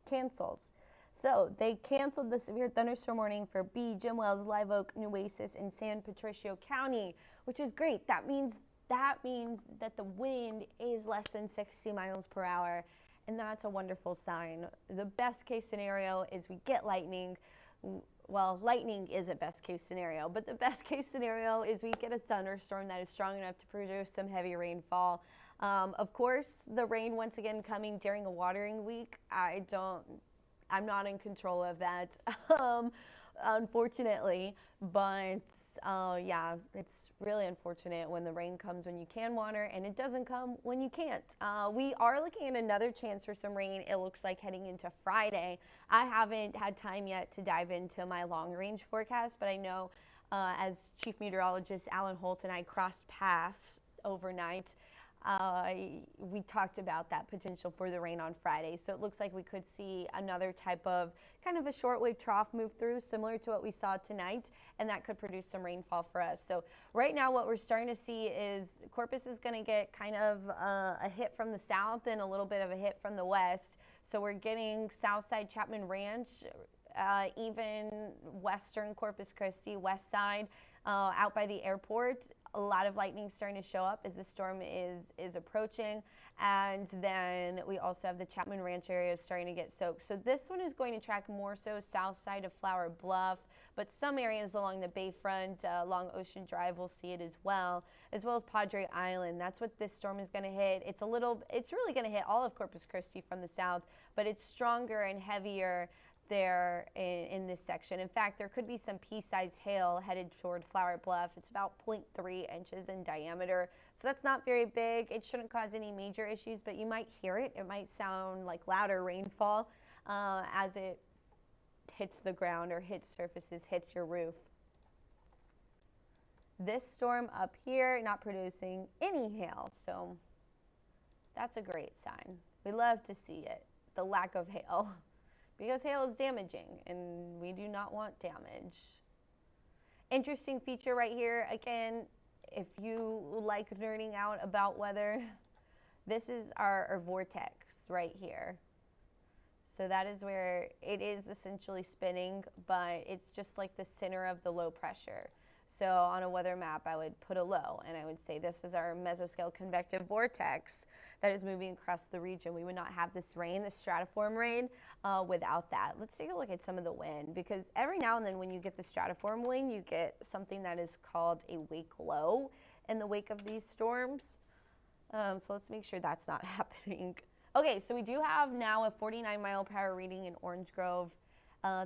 Cancels. So they canceled the severe thunderstorm warning for Bee, Jim Wells, Live Oak, Nueces, and San Patricio County, which is great. That means that the wind is less than 60 miles per hour, and that's a wonderful sign. The best case scenario is we get lightning. Well, lightning is a best case scenario, but the best case scenario is we get a thunderstorm that is strong enough to produce some heavy rainfall. Of course, the rain once again coming during a watering week. I'm not in control of that, unfortunately, but yeah, it's really unfortunate when the rain comes when you can water and it doesn't come when you can't. We are looking at another chance for some rain, it looks like, heading into Friday. I haven't had time yet to dive into my long-range forecast, but I know as Chief Meteorologist Alan Holt and I crossed paths overnight, we talked about that potential for the rain on Friday. So it looks like we could see another type of kind of a shortwave trough move through, similar to what we saw tonight, and that could produce some rainfall for us. So right now what we're starting to see is Corpus is going to get kind of a hit from the south and a little bit of a hit from the west. So we're getting Southside Chapman Ranch, even western Corpus Christi, west side, out by the airport. A lot of lightning starting to show up as the storm is approaching. And then we also have the Chapman Ranch area starting to get soaked. So this one is going to track more so south side of Flower Bluff, but some areas along the bayfront, along Ocean Drive, will see it as well as Padre Island. That's what this storm is going to hit. It's really going to hit all of Corpus Christi from the south, but it's stronger and heavier there in this section. In fact, there could be some pea-sized hail headed toward Flower Bluff. It's about 0.3 inches in diameter, so that's not very big. It shouldn't cause any major issues, but you might hear it. It might sound like louder rainfall as it hits the ground or hits surfaces, hits your roof. This storm up here not producing any hail, so that's a great sign. We love to see it, the lack of hail, because hail is damaging and we do not want damage. Interesting feature right here, again, if you like nerding out about weather, this is our vortex right here. So that is where it is essentially spinning, but it's just like the center of the low pressure. So on a weather map, I would put a low, and I would say this is our mesoscale convective vortex that is moving across the region. We would not have this rain, this stratiform rain, without that. Let's take a look at some of the wind, because every now and then when you get the stratiform wind, you get something that is called a wake low in the wake of these storms. So let's make sure that's not happening. Okay, so we do have now a 49 mile per hour reading in Orange Grove.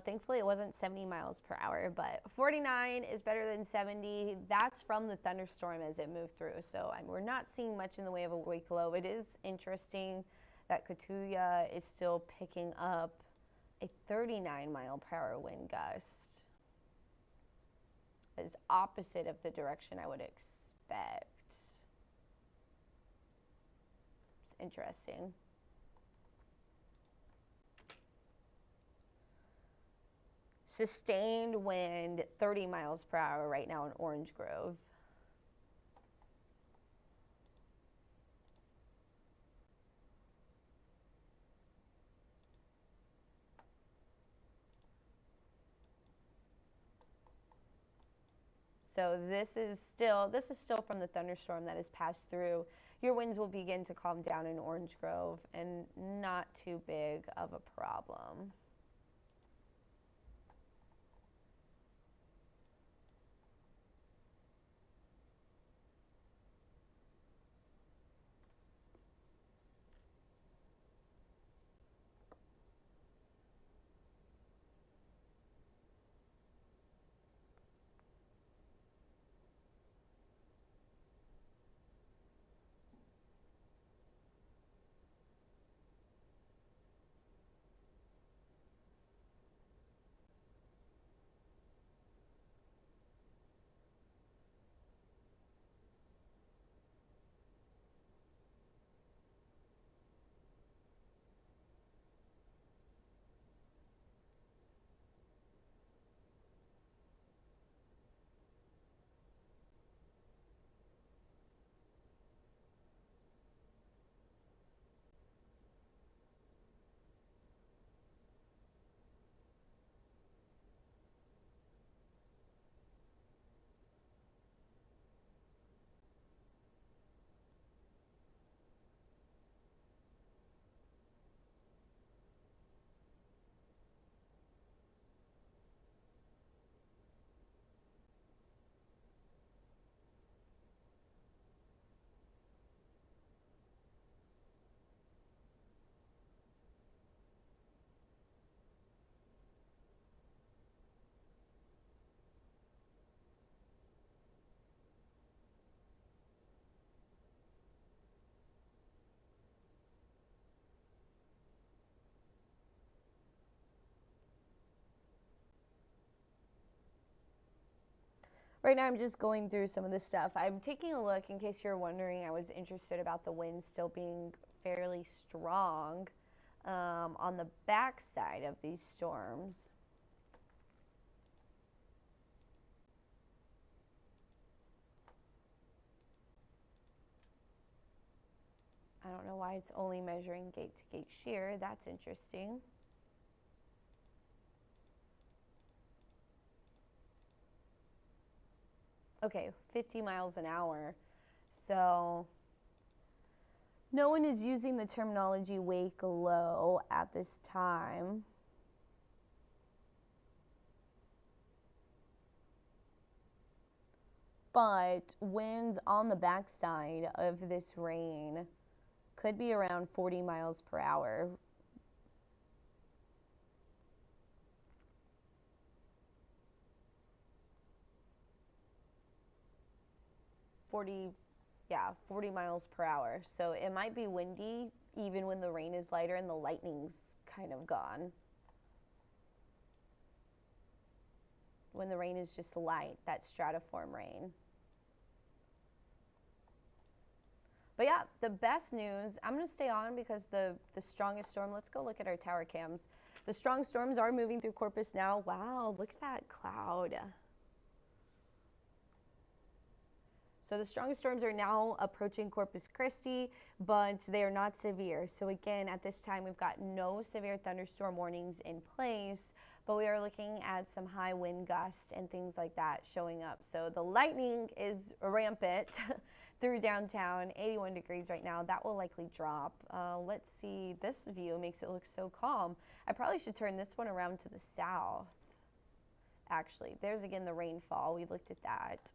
Thankfully, it wasn't 70 miles per hour, but 49 is better than 70. That's from the thunderstorm as it moved through. So we're not seeing much in the way of a wake low. It is interesting that Katuya is still picking up a 39 mile per hour wind gust. That is opposite of the direction I would expect. It's interesting. Sustained wind, 30 miles per hour right now in Orange Grove. So this is still from the thunderstorm that has passed through. Your winds will begin to calm down in Orange Grove, and not too big of a problem. Right now I'm just going through some of this stuff. I'm taking a look, in case you're wondering, I was interested about the winds still being fairly strong on the backside of these storms. I don't know why it's only measuring gate to gate shear. That's interesting. Okay, 50 miles an hour. So no one is using the terminology wake low at this time. But winds on the backside of this rain could be around 40 miles per hour. Yeah, 40 miles per hour. So it might be windy even when the rain is lighter and the lightning's kind of gone. When the rain is just light, that stratiform rain. But yeah, the best news, I'm going to stay on because the strongest storm, let's go look at our tower cams. The strong storms are moving through Corpus now. Wow, look at that cloud. So the strongest storms are now approaching Corpus Christi, but they are not severe. So again, at this time, we've got no severe thunderstorm warnings in place, but we are looking at some high wind gusts and things like that showing up. So the lightning is rampant through downtown, 81 degrees right now. That will likely drop. Let's see, this view makes it look so calm. I probably should turn this one around to the south. Actually, there's again the rainfall. We looked at that.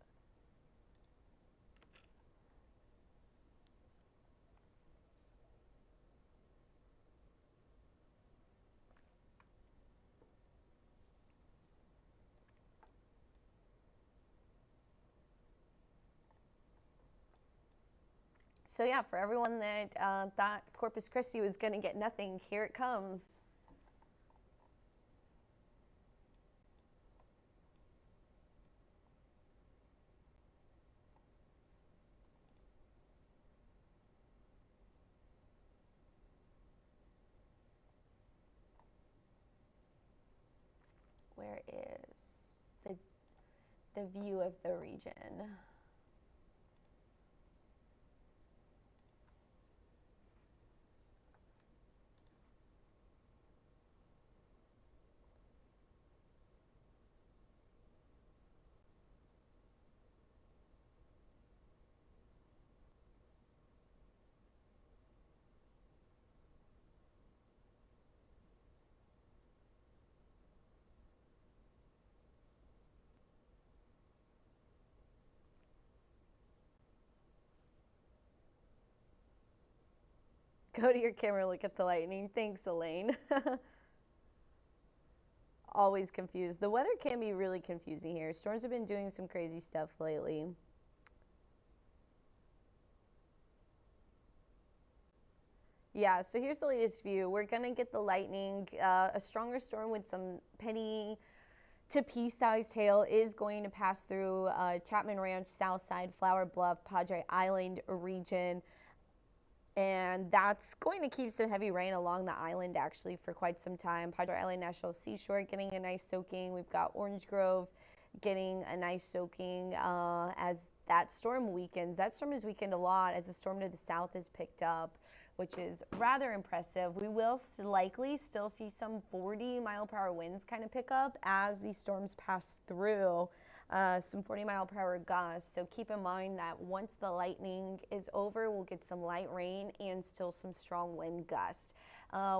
So yeah, for everyone that thought Corpus Christi was going to get nothing, here it comes. Where is the view of the region? Go to your camera, look at the lightning. Thanks, Elaine. Always confused. The weather can be really confusing here. Storms have been doing some crazy stuff lately. Yeah, so here's the latest view. We're going to get the lightning. A stronger storm with some penny to pea-sized hail is going to pass through Chapman Ranch, Southside, Flower Bluff, Padre Island region. And that's going to keep some heavy rain along the island actually for quite some time. Padre Island National Seashore getting a nice soaking. We've got Orange Grove getting a nice soaking as that storm weakens. That storm has weakened a lot as the storm to the south is picked up, which is rather impressive. We will likely still see some 40-mile-per-hour winds kind of pick up as these storms pass through. Some 40-mile-per-hour gusts. So keep in mind that once the lightning is over, we'll get some light rain and still some strong wind gusts,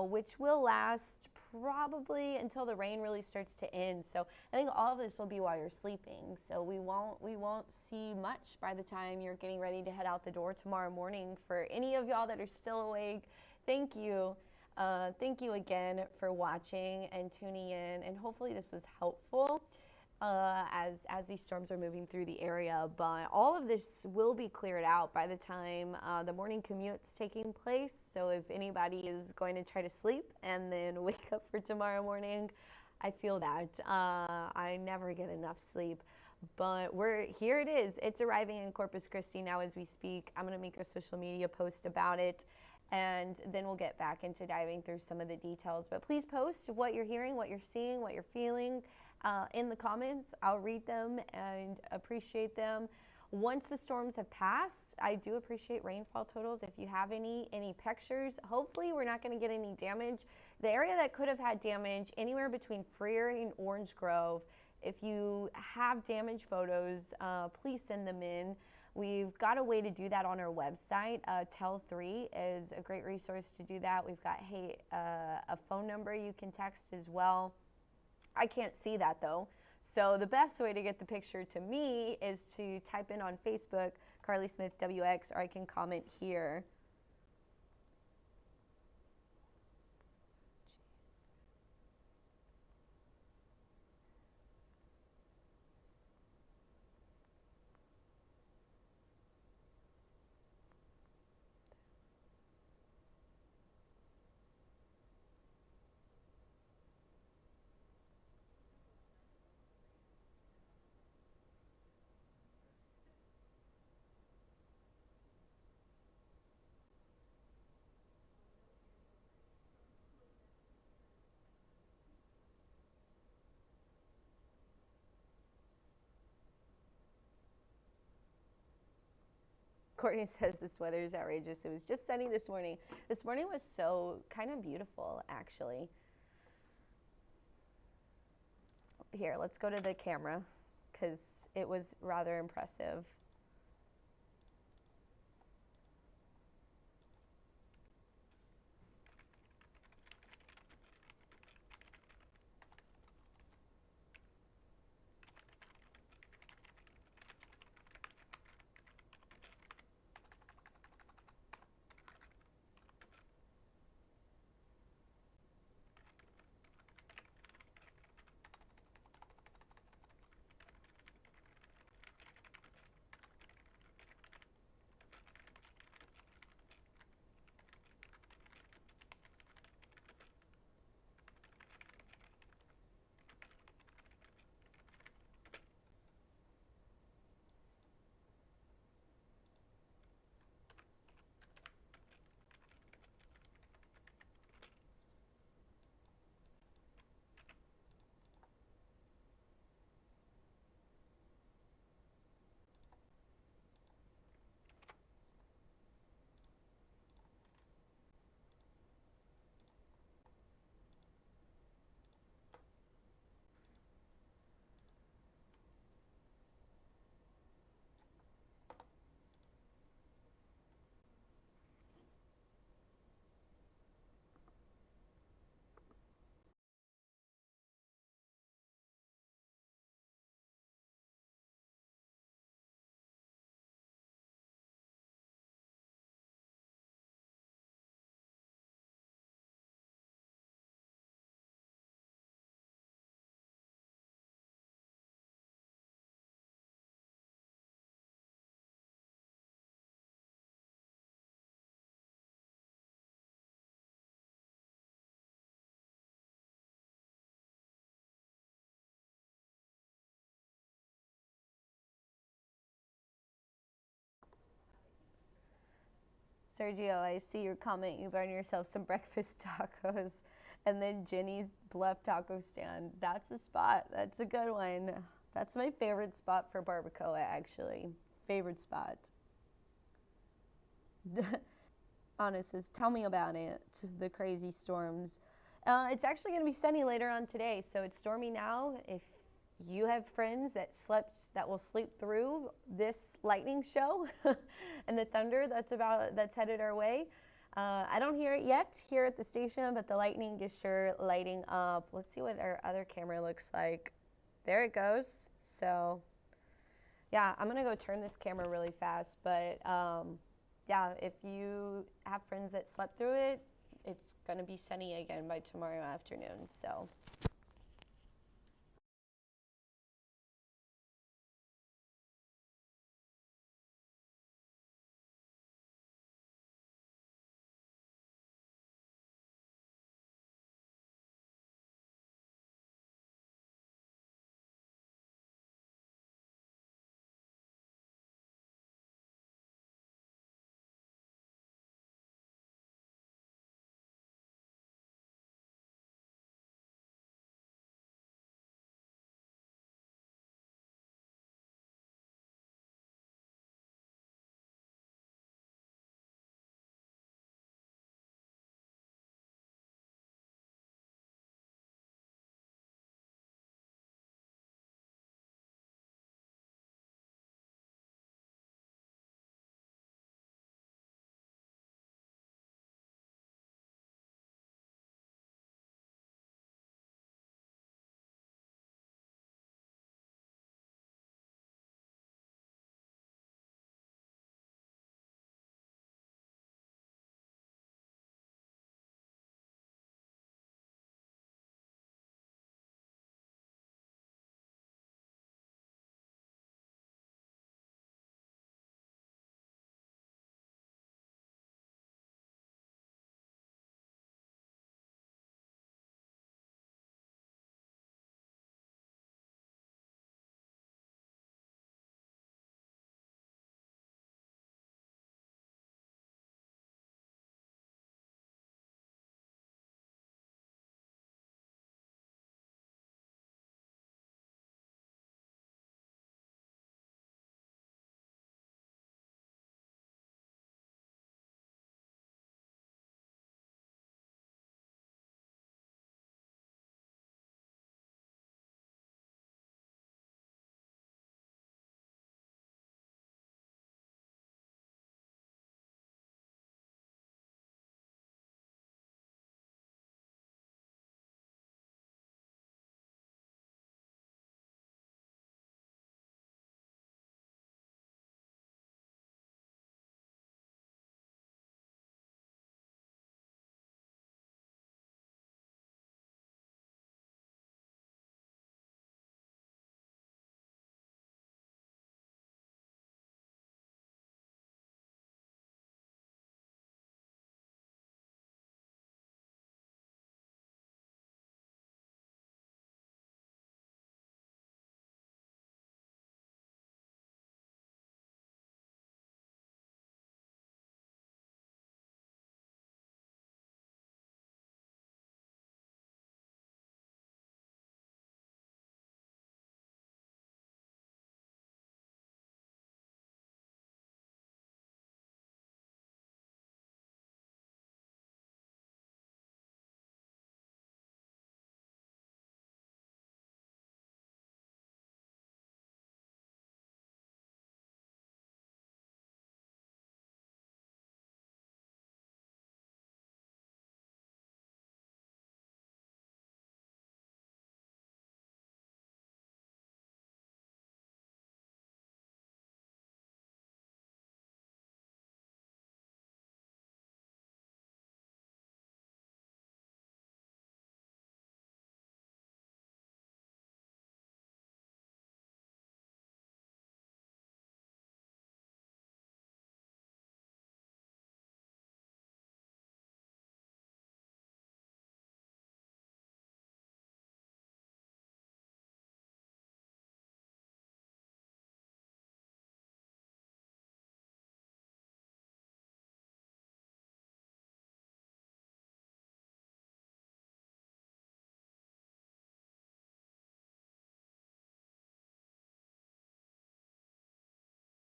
which will last probably until the rain really starts to end. So I think all of this will be while you're sleeping. So we won't see much by the time you're getting ready to head out the door tomorrow morning. For any of y'all that are still awake, thank you. Thank you again for watching and tuning in, and hopefully this was helpful. As these storms are moving through the area, but all of this will be cleared out by the time the morning commute's taking place. So if anybody is going to try to sleep and then wake up for tomorrow morning, I feel that. I never get enough sleep. But here it is. It's arriving in Corpus Christi now as we speak. I'm going to make a social media post about it, and then we'll get back into diving through some of the details. But please post what you're hearing, what you're seeing, what you're feeling in the comments. I'll read them and appreciate them. Once the storms have passed, I do appreciate rainfall totals. If you have any pictures, hopefully we're not going to get any damage. The area that could have had damage, anywhere between Freer and Orange Grove. If you have damage photos, please send them in. We've got a way to do that on our website. Tell3 is a great resource to do that. We've got a phone number you can text as well. I can't see that though. So the best way to get the picture to me is to type in on Facebook, Carly Smith WX, or I can comment here. Courtney says this weather is outrageous. It was just sunny this morning. This morning was so kind of beautiful, actually. Here, let's go to the camera because it was rather impressive. Sergio, I see your comment. You've earned yourself some breakfast tacos. And then Jenny's Bluff Taco Stand. That's the spot. That's a good one. That's my favorite spot for barbacoa, actually. Favorite spot. Anna says, tell me about it, the crazy storms. It's actually going to be sunny later on today, so it's stormy now. If you have friends that will sleep through this lightning show and the thunder that's headed our way. I don't hear it yet here at the station, but the lightning is sure lighting up. Let's see what our other camera looks like. There it goes. So yeah, I'm gonna go turn this camera really fast, but yeah, if you have friends that slept through it, it's gonna be sunny again by tomorrow afternoon. So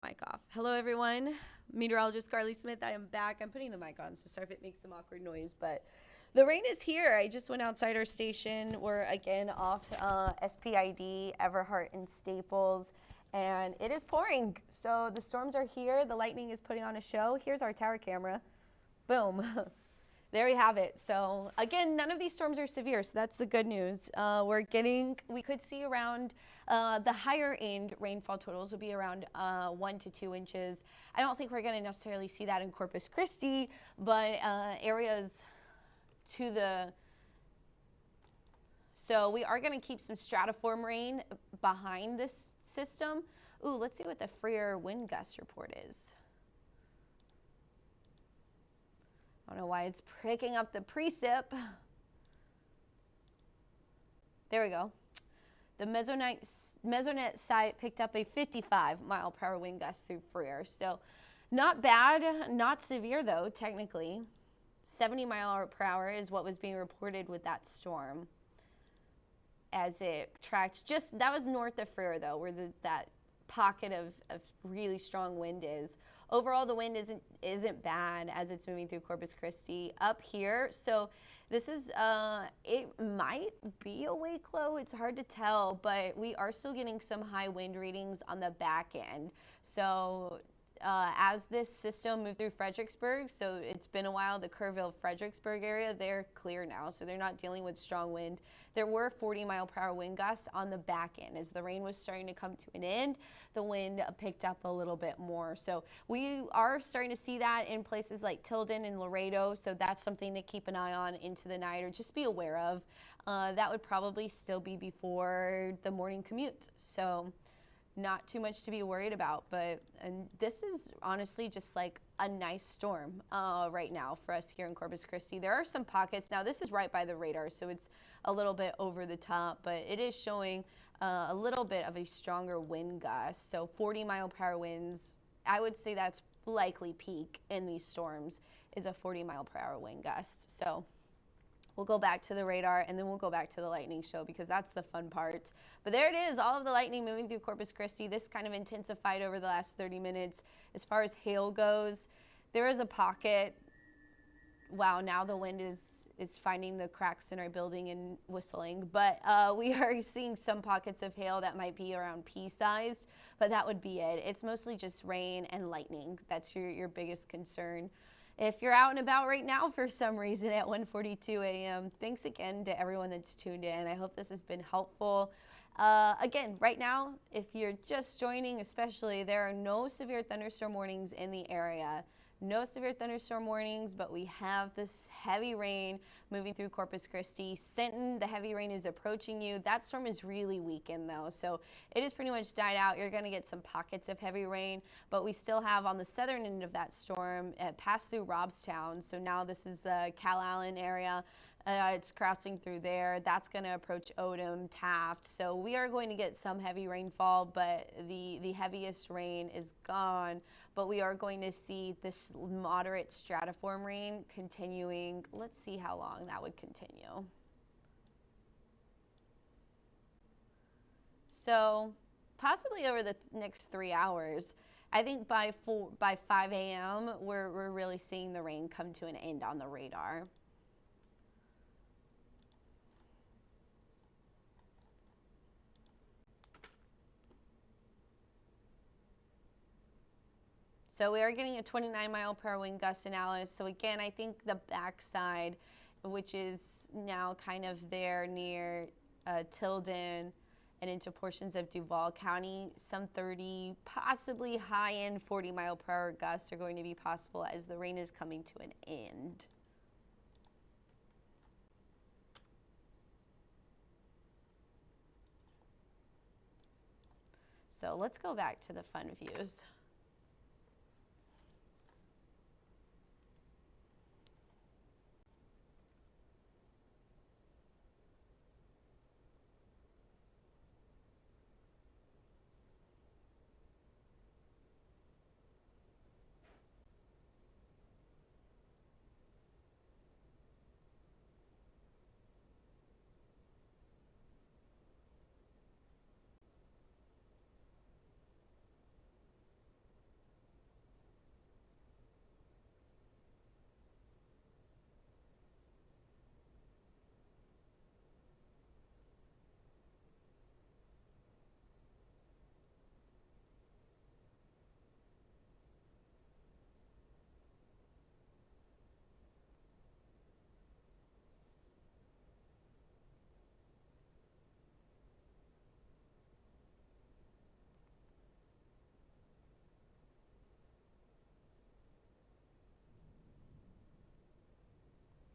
Mic off. Hello, everyone. Meteorologist Carly Smith. I am back. I'm putting the mic on, so sorry if it makes some awkward noise, but the rain is here. I just went outside our station. We're again off SPID, Everhart, and Staples, and it is pouring. So the storms are here. The lightning is putting on a show. Here's our tower camera. Boom. There we have it. So again, none of these storms are severe, so that's the good news. We could see around the higher end rainfall totals will be around 1 to 2 inches. I don't think we're going to necessarily see that in Corpus Christi, but areas to the, so we are going to keep some stratiform rain behind this system. Ooh, let's see what the freer wind gust report is. I don't know why it's pricking up the precip. There we go. The Mesonet site picked up a 55-mile-per-hour wind gust through Freer. So not bad, not severe though, technically. 70-mile-per-hour is what was being reported with that storm as it tracked just, that was north of Freer though, where that pocket of really strong wind is. Overall, the wind isn't bad as it's moving through Corpus Christi up here. So this is, it might be a wake low. It's hard to tell, but we are still getting some high wind readings on the back end. So as this system moved through Fredericksburg, so it's been a while, the Kerrville-Fredericksburg area, they're clear now, so they're not dealing with strong wind. There were 40-mile-per-hour wind gusts on the back end. As the rain was starting to come to an end, the wind picked up a little bit more. So we are starting to see that in places like Tilden and Laredo, so that's something to keep an eye on into the night or just be aware of. That would probably still be before the morning commute. So not too much to be worried about, and this is honestly just like a nice storm right now for us here in Corpus Christi. There are some pockets. Now this is right by the radar, so it's a little bit over the top, but it is showing a little bit of a stronger wind gust. So 40-mile-per-hour winds, I would say that's likely peak in these storms is a 40-mile-per-hour wind gust. So we'll go back to the radar and then we'll go back to the lightning show because that's the fun part. But there it is, all of the lightning moving through Corpus Christi. This kind of intensified over the last 30 minutes. As far as hail goes, there is a pocket. Wow, now the wind is finding the cracks in our building and whistling. But we are seeing some pockets of hail that might be around pea-sized, but that would be it. It's mostly just rain and lightning. That's your biggest concern. If you're out and about right now for some reason at 1:42 a.m., thanks again to everyone that's tuned in. I hope this has been helpful. Again, right now, if you're just joining especially, there are no severe thunderstorm warnings in the area. No severe thunderstorm warnings, but we have this heavy rain moving through Corpus Christi. Sinton, the heavy rain is approaching you. That storm is really weakened though, so it has pretty much died out. You're going to get some pockets of heavy rain, but we still have on the southern end of that storm passed through Robstown. So now this is the Calallen area. It's crossing through there. That's going to approach Odom, Taft. So we are going to get some heavy rainfall, but the heaviest rain is gone. But we are going to see this moderate stratiform rain continuing. Let's see how long that would continue. So possibly over the next 3 hours. I think by 5 a.m. we're really seeing the rain come to an end on the radar. So we are getting a 29-mile-per-hour wind gust in Alice. So again, I think the backside, which is now kind of there near Tilden and into portions of Duval County, some 30, possibly high-end 40-mile-per-hour gusts are going to be possible as the rain is coming to an end. So let's go back to the fun views.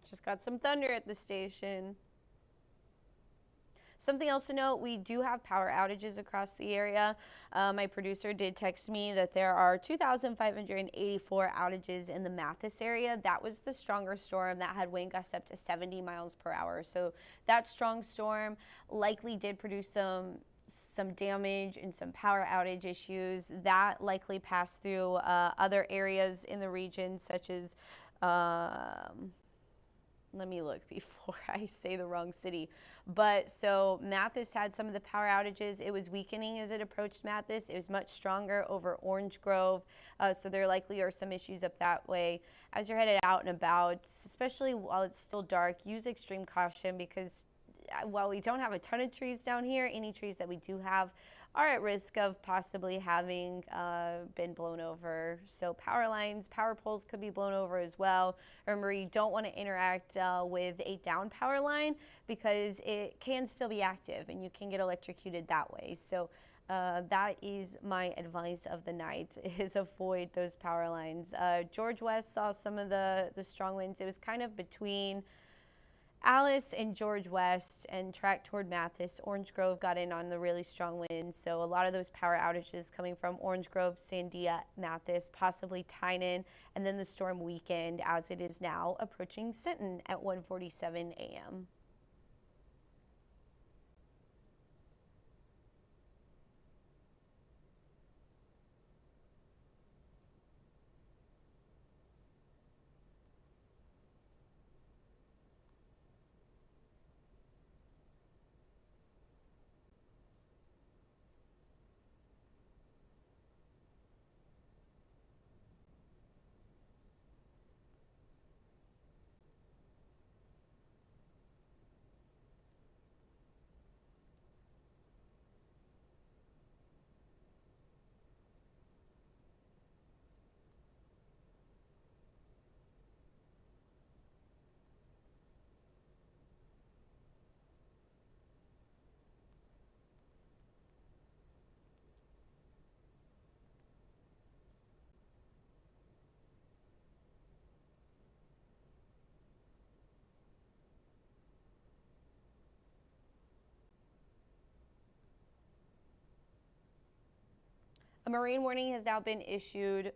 Just got some thunder at the station. Something else to note, we do have power outages across the area. My producer did text me that there are 2,584 outages in the Mathis area. That was the stronger storm that had wind gusts up to 70 miles per hour. So that strong storm likely did produce some damage and some power outage issues. That likely passed through other areas in the region, such as let me look before I say the wrong city. But so Mathis had some of the power outages. It was weakening as it approached Mathis. It was much stronger over Orange Grove. So there likely are some issues up that way. As you're headed out and about, especially while it's still dark, use extreme caution because while we don't have a ton of trees down here, any trees that we do have are at risk of possibly having been blown over. So power lines, power poles could be blown over as well. Remember, you don't want to interact with a down power line because it can still be active and you can get electrocuted that way. So that is my advice of the night, is avoid those power lines. George West saw some of the strong winds. It was kind of between Alice and George West and tracked toward Mathis. Orange Grove got in on the really strong winds, so a lot of those power outages coming from Orange Grove, Sandia, Mathis, possibly Tynan, and then the storm weakened as it is now approaching Sinton at 1:47 a.m. A marine warning has now been issued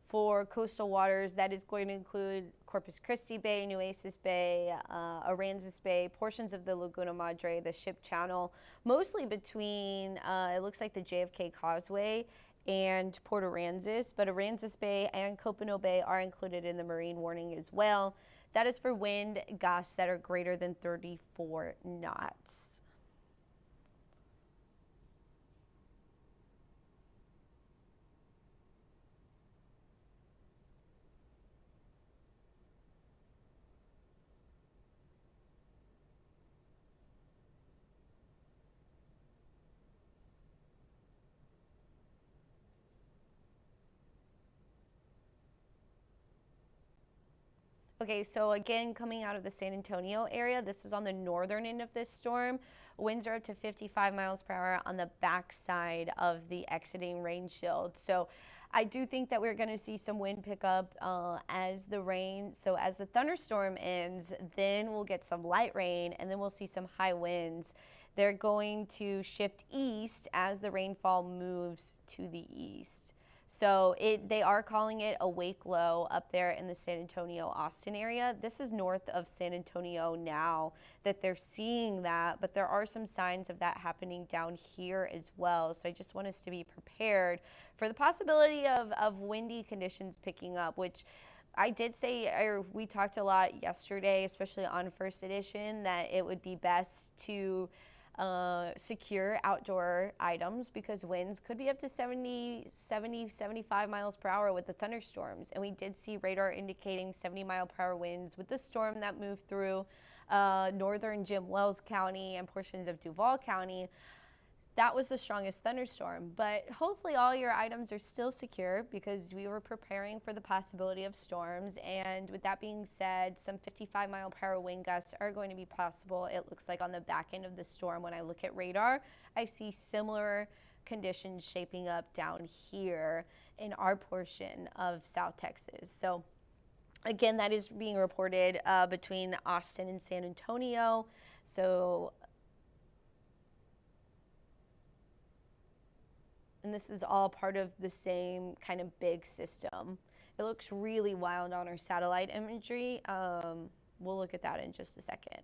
for coastal waters. That is going to include Corpus Christi Bay, Nueces Bay, Aransas Bay, portions of the Laguna Madre, the ship channel, mostly between, it looks like the JFK Causeway and Port Aransas, but Aransas Bay and Copano Bay are included in the marine warning as well. That is for wind gusts that are greater than 34 knots. Okay, so again, coming out of the San Antonio area, this is on the northern end of this storm. Winds are up to 55 miles per hour on the backside of the exiting rain shield. So I do think that we're going to see some wind pickup as the rain. So as the thunderstorm ends, then we'll get some light rain and then we'll see some high winds. They're going to shift east as the rainfall moves to the east. So they are calling it a wake low up there in the San Antonio, Austin area. This is north of San Antonio now that they're seeing that, but there are some signs of that happening down here as well. So I just want us to be prepared for the possibility of windy conditions picking up, which I did say, or we talked a lot yesterday, especially on First Edition, that it would be best to secure outdoor items because winds could be up to 75 miles per hour with the thunderstorms. And we did see radar indicating 70-mile-per-hour winds with the storm that moved through northern Jim Wells County and portions of Duval County. That was the strongest thunderstorm, but hopefully all your items are still secure because we were preparing for the possibility of storms. And with that being said, some 55-mile-per-hour wind gusts are going to be possible. It looks like on the back end of the storm, when I look at radar, I see similar conditions shaping up down here in our portion of South Texas. So Again, that is being reported between Austin and San Antonio. So, and this is all part of the same kind of big system. It looks really wild on our satellite imagery. We'll look at that in just a second.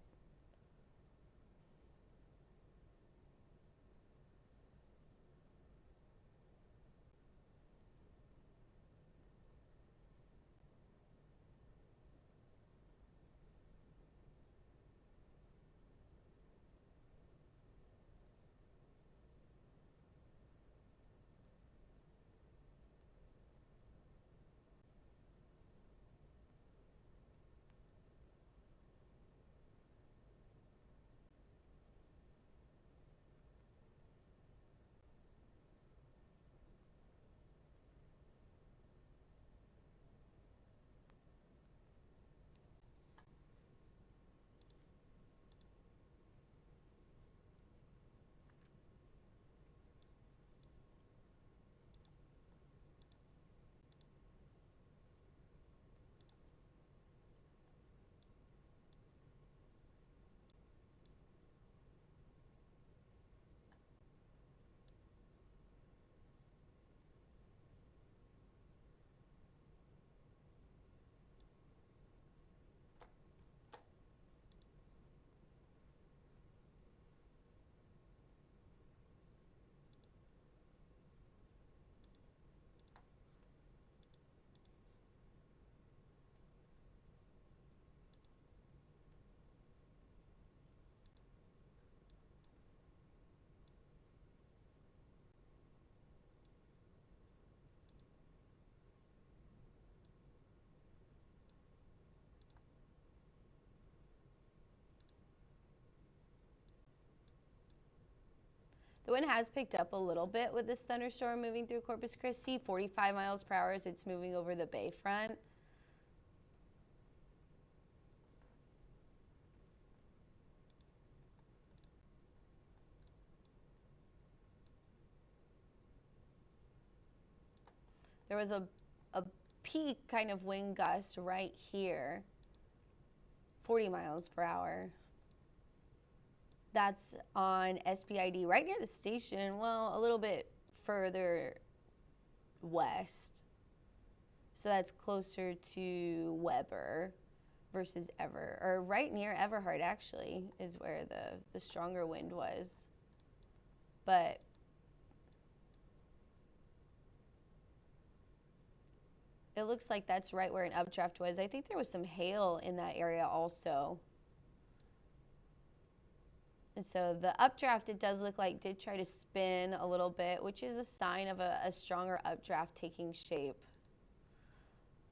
The wind has picked up a little bit with this thunderstorm moving through Corpus Christi, 45 miles per hour as it's moving over the bayfront. There was a peak kind of wind gust right here, 40 miles per hour. That's on SPID, right near the station, well, a little bit further west. So that's closer to Weber versus or right near Everhart actually is where the stronger wind was. But it looks like that's right where an updraft was. I think there was some hail in that area also. And so the updraft, it does look like, did try to spin a little bit, which is a sign of a stronger updraft taking shape.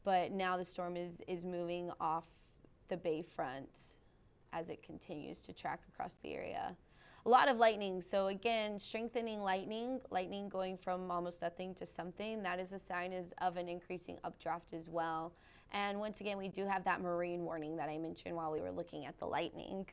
But now the storm is moving off the bayfront as it continues to track across the area. A lot of lightning. So again, strengthening lightning going from almost nothing to something. That is a sign of an increasing updraft as well. And once again, we do have that marine warning that I mentioned while we were looking at the lightning.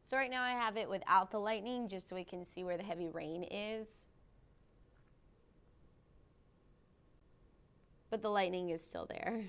So right now I have it without the lightning just so we can see where the heavy rain is. But the lightning is still there.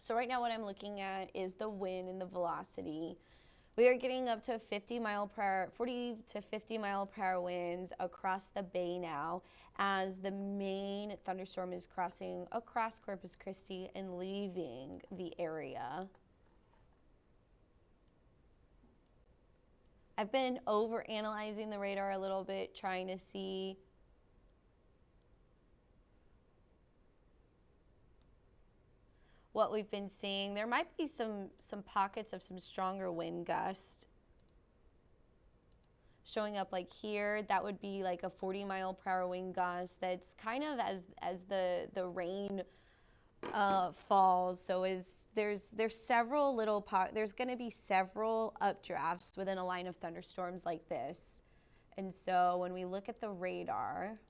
So right now what I'm looking at is the wind and the velocity. We are getting up to 40 to 50 mile per hour winds across the bay now as the main thunderstorm is crossing across Corpus Christi and leaving the area. I've been over analyzing the radar a little bit, trying to see what we've been seeing. There might be some pockets of some stronger wind gust showing up like here. That would be like a 40 mile per hour wind gust that's kind of as the rain falls. So there's several little there's going to be several updrafts within a line of thunderstorms like this. And so when we look at the radar,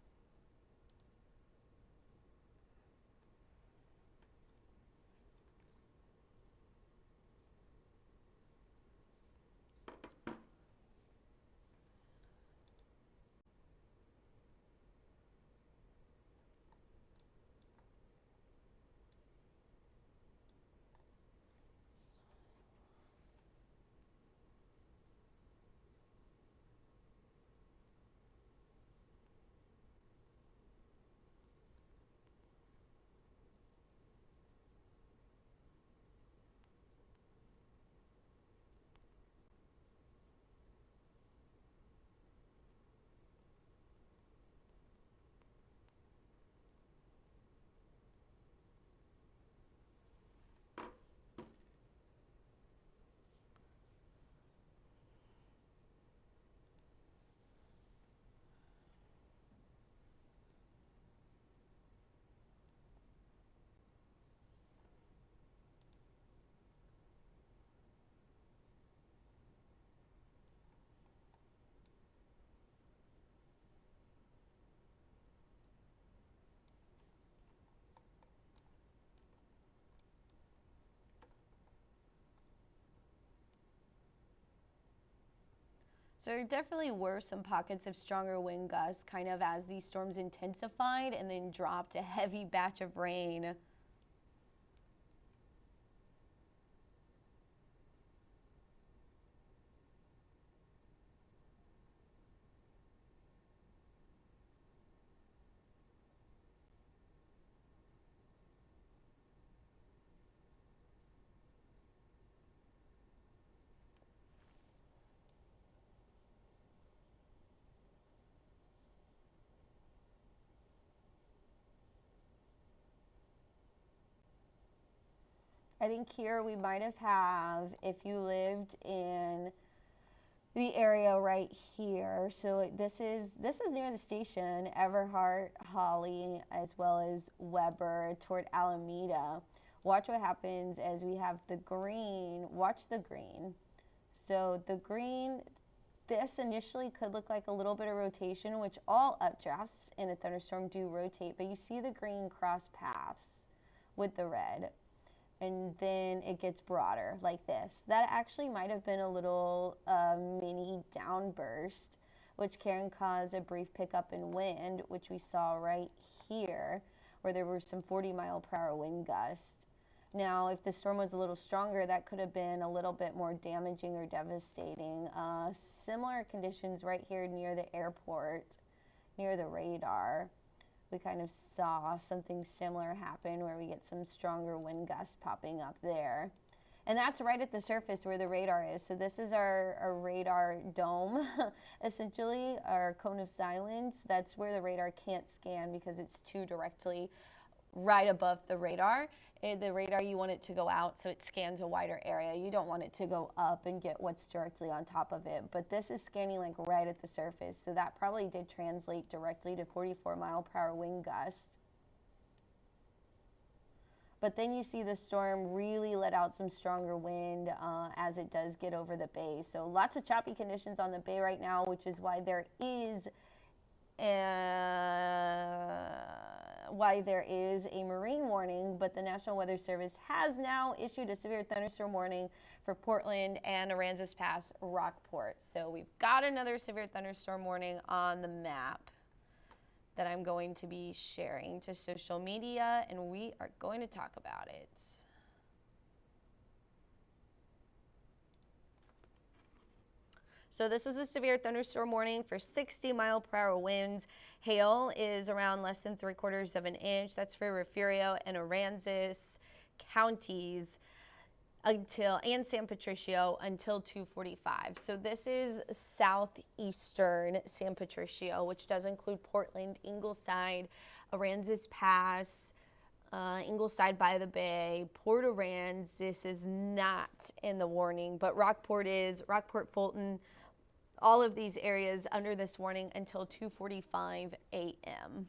So there definitely were some pockets of stronger wind gusts kind of as these storms intensified and then dropped a heavy batch of rain. I think here we might have, if you lived in the area right here, so this is near the station, Everhart, Holly, as well as Weber toward Alameda. Watch what happens as we have the green. Watch the green. So the green, this initially could look like a little bit of rotation, which all updrafts in a thunderstorm do rotate, but you see the green cross paths with the red. And then it gets broader like this. That actually might have been a little mini downburst, which can cause a brief pickup in wind, which we saw right here, where there were some 40-mile-per-hour wind gusts. Now, if the storm was a little stronger, that could have been a little bit more damaging or devastating. Similar conditions right here near the airport, near the radar. We kind of saw something similar happen where we get some stronger wind gusts popping up there. And that's right at the surface where the radar is. So this is our radar dome, essentially, our cone of silence. That's where the radar can't scan because it's too directly right above the radar. The radar, you want it to go out so it scans a wider area. You don't want it to go up and get what's directly on top of it. But this is scanning like right at the surface. So that probably did translate directly to 44-mile-per-hour wind gusts. But then you see the storm really let out some stronger wind as it does get over the bay. So lots of choppy conditions on the bay right now, which is why there is a marine warning, but the National Weather Service has now issued a severe thunderstorm warning for Portland and Aransas Pass, Rockport. So we've got another severe thunderstorm warning on the map that I'm going to be sharing to social media, and we are going to talk about it. So this is a severe thunderstorm warning for 60-mile-per-hour winds. Hail is around less than 3/4 of an inch. That's for Refugio and Aransas counties and San Patricio until 2:45. So this is southeastern San Patricio, which does include Portland, Ingleside, Aransas Pass, Ingleside by the Bay, Port Aransas is not in the warning, but Rockport is, Rockport, Fulton, all of these areas under this warning until 2:45 a.m.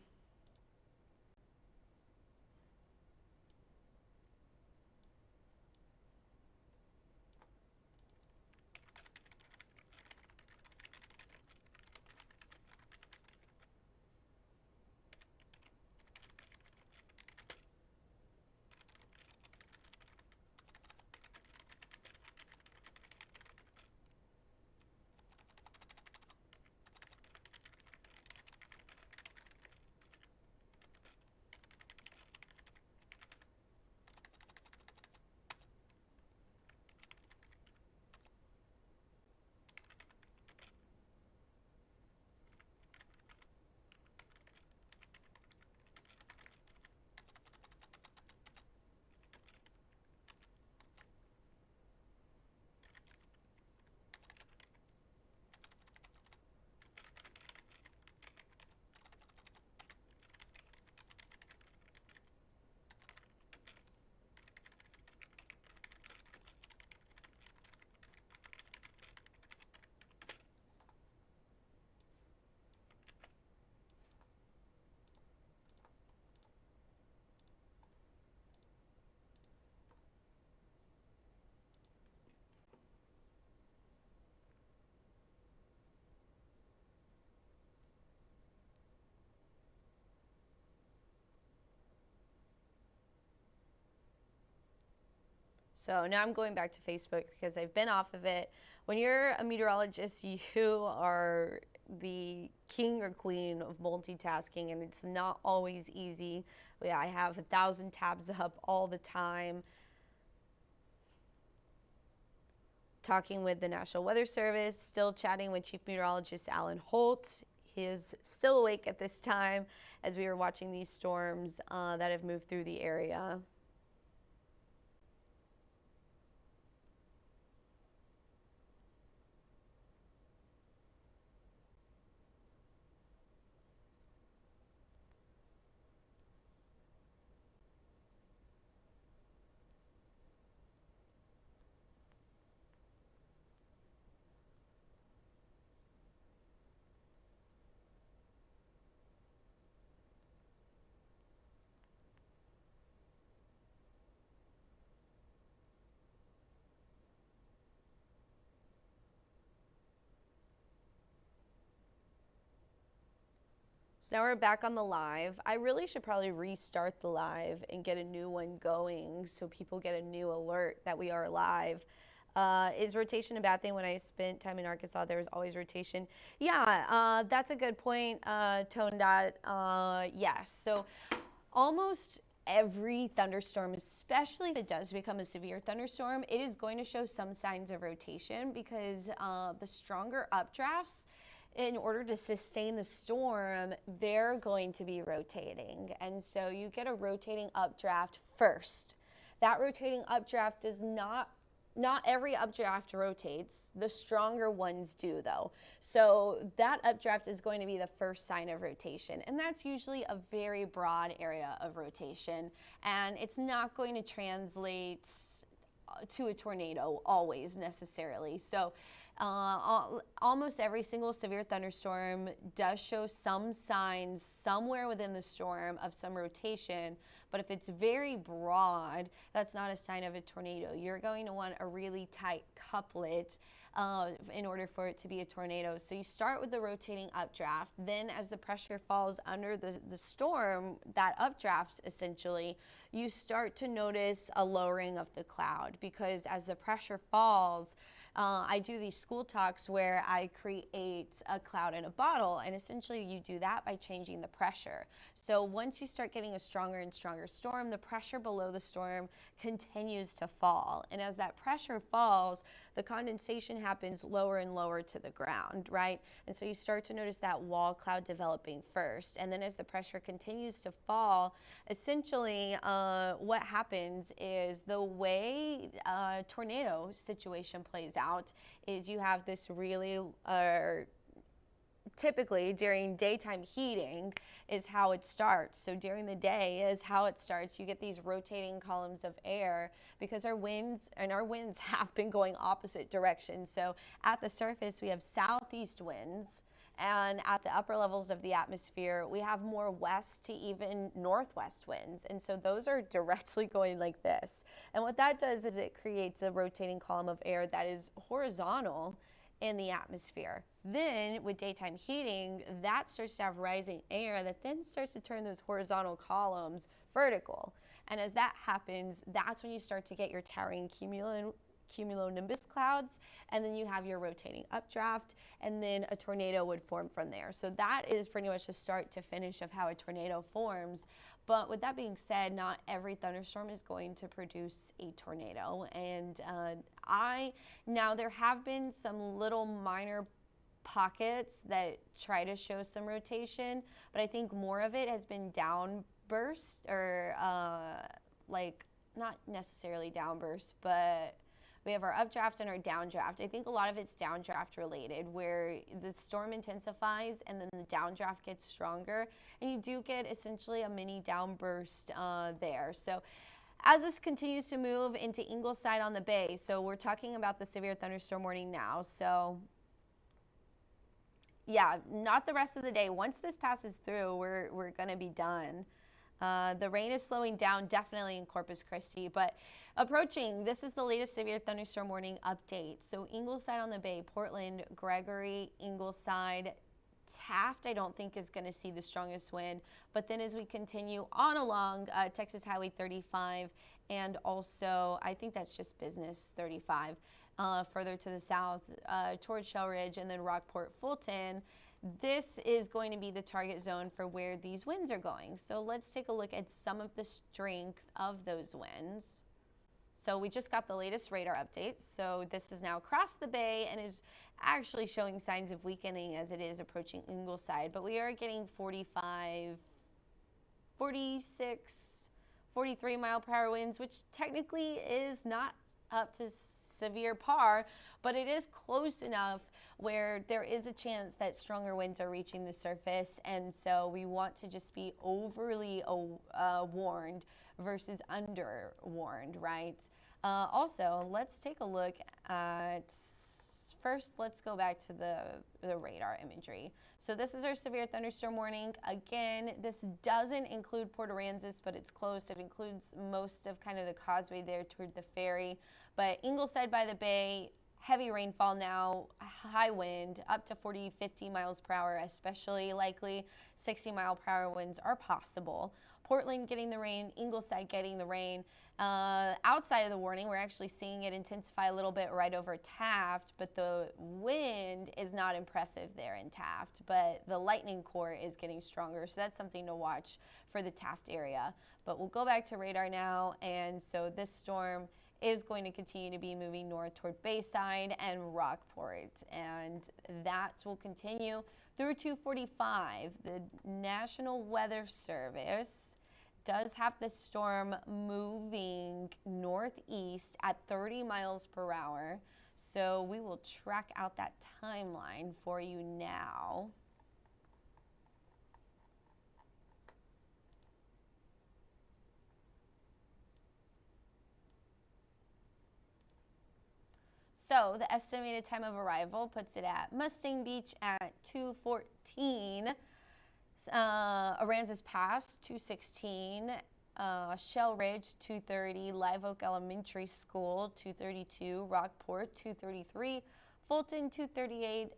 So now I'm going back to Facebook because I've been off of it. When you're a meteorologist, you are the king or queen of multitasking, and it's not always easy. I have 1,000 tabs up all the time. Talking with the National Weather Service, still chatting with Chief Meteorologist Alan Holt. He is still awake at this time as we were watching these storms that have moved through the area. So now we're back on the live. I really should probably restart the live and get a new one going so people get a new alert that we are live. Is rotation a bad thing? When I spent time in Arkansas, there was always rotation. Yeah, that's a good point, Tone Dot. Yes, so almost every thunderstorm, especially if it does become a severe thunderstorm, it is going to show some signs of rotation because the stronger updrafts, in order to sustain the storm, they're going to be rotating. And so you get a rotating updraft first. That rotating updraft does not every updraft rotates. The stronger ones do, though. So that updraft is going to be the first sign of rotation. And that's usually a very broad area of rotation. And it's not going to translate to a tornado always necessarily. So almost every single severe thunderstorm does show some signs somewhere within the storm of some rotation, but if it's very broad, that's not a sign of a tornado. You're going to want a really tight couplet in order for it to be a tornado. So you start with the rotating updraft, then as the pressure falls under the storm, that updraft essentially, you start to notice a lowering of the cloud, because as the pressure falls, I do these school talks where I create a cloud in a bottle, and essentially you do that by changing the pressure. So once you start getting a stronger and stronger storm, the pressure below the storm continues to fall. And as that pressure falls, the condensation happens lower and lower to the ground, right? And so you start to notice that wall cloud developing first. And then as the pressure continues to fall, essentially what happens is the way a tornado situation plays out is you have this really typically during daytime heating is how it starts. So during the day is how it starts. You get these rotating columns of air because our winds have been going opposite directions. So at the surface we have southeast winds, and at the upper levels of the atmosphere we have more west to even northwest winds, and so those are directly going like this. And what that does is it creates a rotating column of air that is horizontal in the atmosphere. Then with daytime heating, that starts to have rising air that then starts to turn those horizontal columns vertical. And as that happens, that's when you start to get your towering cumulonimbus clouds, and then you have your rotating updraft, and then a tornado would form from there. So that is pretty much the start to finish of how a tornado forms. But with that being said, not every thunderstorm is going to produce a tornado. And now there have been some little minor pockets that try to show some rotation, but I think more of it has been downburst, or like not necessarily downburst, but we have our updraft and our downdraft. I think a lot of it's downdraft related, where the storm intensifies and then the downdraft gets stronger, and you do get essentially a mini downburst there. So as this continues to move into Ingleside on the Bay, so we're talking about the severe thunderstorm warning now. So yeah, not the rest of the day. Once this passes through, we're going to be done. The rain is slowing down definitely in Corpus Christi, but approaching, this is the latest severe thunderstorm warning update. So Ingleside on the Bay, Portland, Gregory, Ingleside, Taft, I don't think, is going to see the strongest wind. But then as we continue on along Texas Highway 35, and also I think that's just Business 35, further to the south towards Shell Ridge and then Rockport Fulton, this is going to be the target zone for where these winds are going. So let's take a look at some of the strength of those winds. So we just got the latest radar update. So this is now across the bay and is actually showing signs of weakening as it is approaching Ingleside. But we are getting 45, 46, 43 mile per hour winds, which technically is not up to severe par, but it is close enough where there is a chance that stronger winds are reaching the surface, and so we want to just be overly warned versus under warned, right? Also, let's take a look at, first let's go back to the radar imagery. So this is our severe thunderstorm warning. Again, this doesn't include Port Aransas, but it's close. It includes most of kind of the causeway there toward the ferry. But Ingleside by the Bay, heavy rainfall now, high wind, up to 40, 50 miles per hour, especially likely 60 mile per hour winds are possible. Portland getting the rain, Ingleside getting the rain. Outside of the warning, we're actually seeing it intensify a little bit right over Taft, but the wind is not impressive there in Taft, but the lightning core is getting stronger, so that's something to watch for the Taft area. But we'll go back to radar now, and so this storm is going to continue to be moving north toward Bayside and Rockport, and that will continue through 2:45. The National Weather Service does have this storm moving northeast at 30 miles per hour, so we will track out that timeline for you now. So the estimated time of arrival puts it at Mustang Beach at 2:14, Aransas Pass 2:16, Shell Ridge 2:30, Live Oak Elementary School 2:32, Rockport 2:33, Fulton 2:38,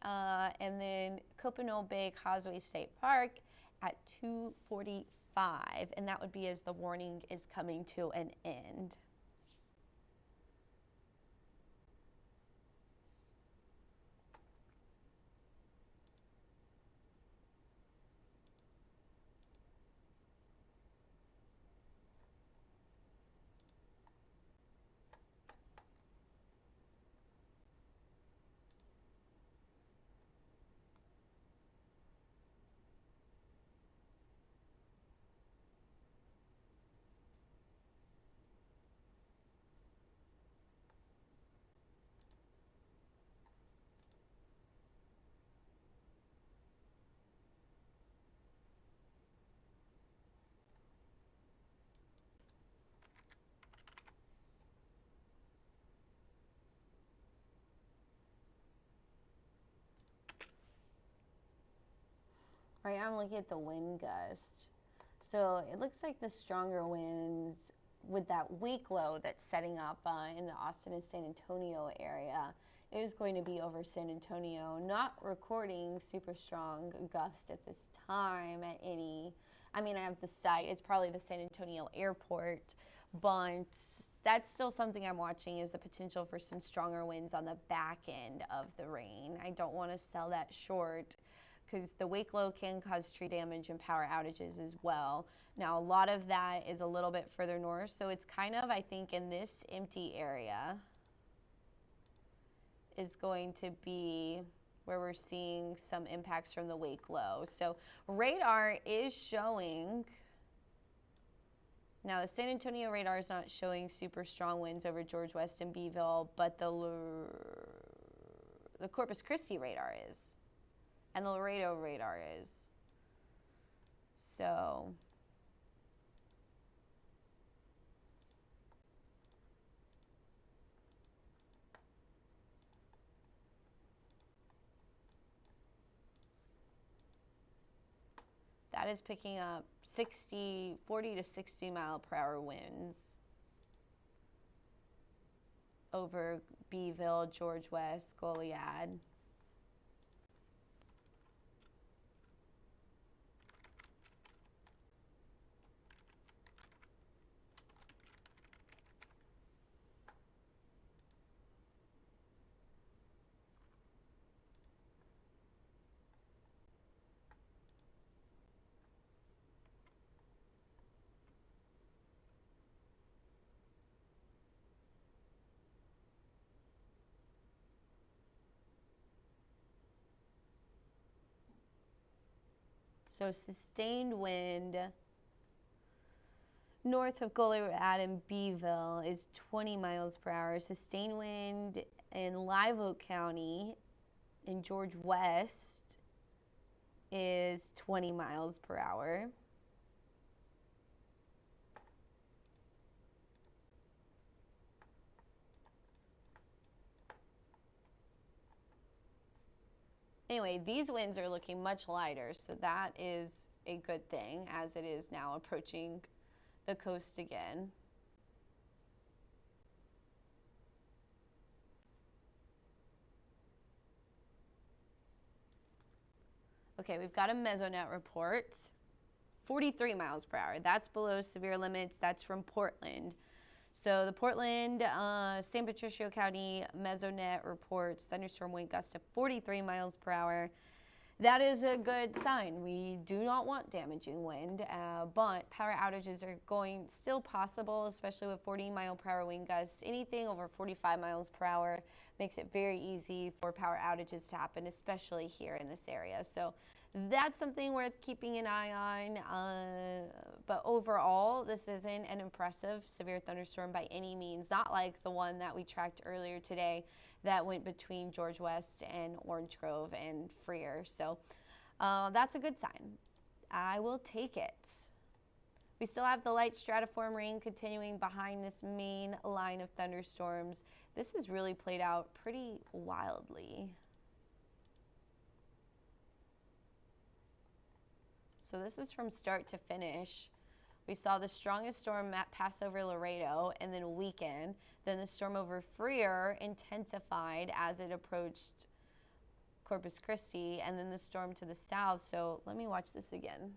and then Copano Bay Causeway State Park at 2:45, and that would be as the warning is coming to an end. Right now I'm looking at the wind gust. So it looks like the stronger winds with that weak low that's setting up in the Austin and San Antonio area is going to be over San Antonio. Not recording super strong gusts at this time at any, I mean, I have the site, it's probably the San Antonio airport, but that's still something I'm watching, is the potential for some stronger winds on the back end of the rain. I don't want to sell that short, because the wake low can cause tree damage and power outages as well. Now, a lot of that is a little bit further north, so it's kind of, I think, in this empty area is going to be where we're seeing some impacts from the wake low. So radar is showing, now the San Antonio radar is not showing super strong winds over George West and Beeville, but the Corpus Christi radar is. And the Laredo radar is. So that is picking up 40 to 60 mile per hour winds over Beeville, George West, Goliad. So sustained wind north of Goliad and Beeville is 20 miles per hour. Sustained wind in Live Oak County in George West is 20 miles per hour. Anyway, these winds are looking much lighter, so that is a good thing as it is now approaching the coast again. Okay, we've got a mesonet report, 43 miles per hour. That's below severe limits. That's from Portland. So the Portland, San Patricio County mesonet reports thunderstorm wind gusts of 43 miles per hour. That is a good sign. We do not want damaging wind, but power outages are still possible, especially with 40-mile-per-hour wind gusts. Anything over 45 miles per hour makes it very easy for power outages to happen, especially here in this area. So that's something worth keeping an eye on. But overall, this isn't an impressive severe thunderstorm by any means, not like the one that we tracked earlier today that went between George West and Orange Grove and Freer. So that's a good sign. I will take it. We still have the light stratiform rain continuing behind this main line of thunderstorms. This has really played out pretty wildly. So this is from start to finish. We saw the strongest storm pass over Laredo and then weaken. Then the storm over Freer intensified as it approached Corpus Christi, and then the storm to the south. So let me watch this again.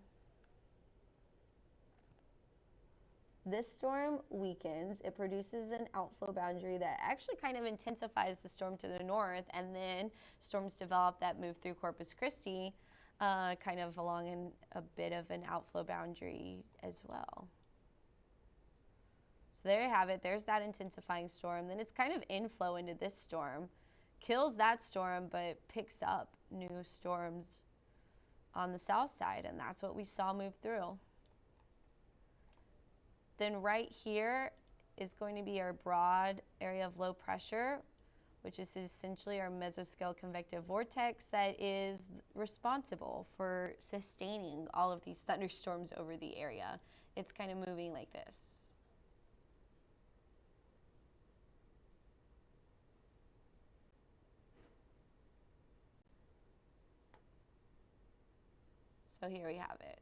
This storm weakens. It produces an outflow boundary that actually kind of intensifies the storm to the north, and then storms develop that move through Corpus Christi, kind of along in a bit of an outflow boundary as well. So there you have it. There's that intensifying storm. Then it's kind of inflow into this storm. Kills that storm, but picks up new storms on the south side, and that's what we saw move through. Then right here is going to be our broad area of low pressure, which is essentially our mesoscale convective vortex that is responsible for sustaining all of these thunderstorms over the area. It's kind of moving like this. So here we have it.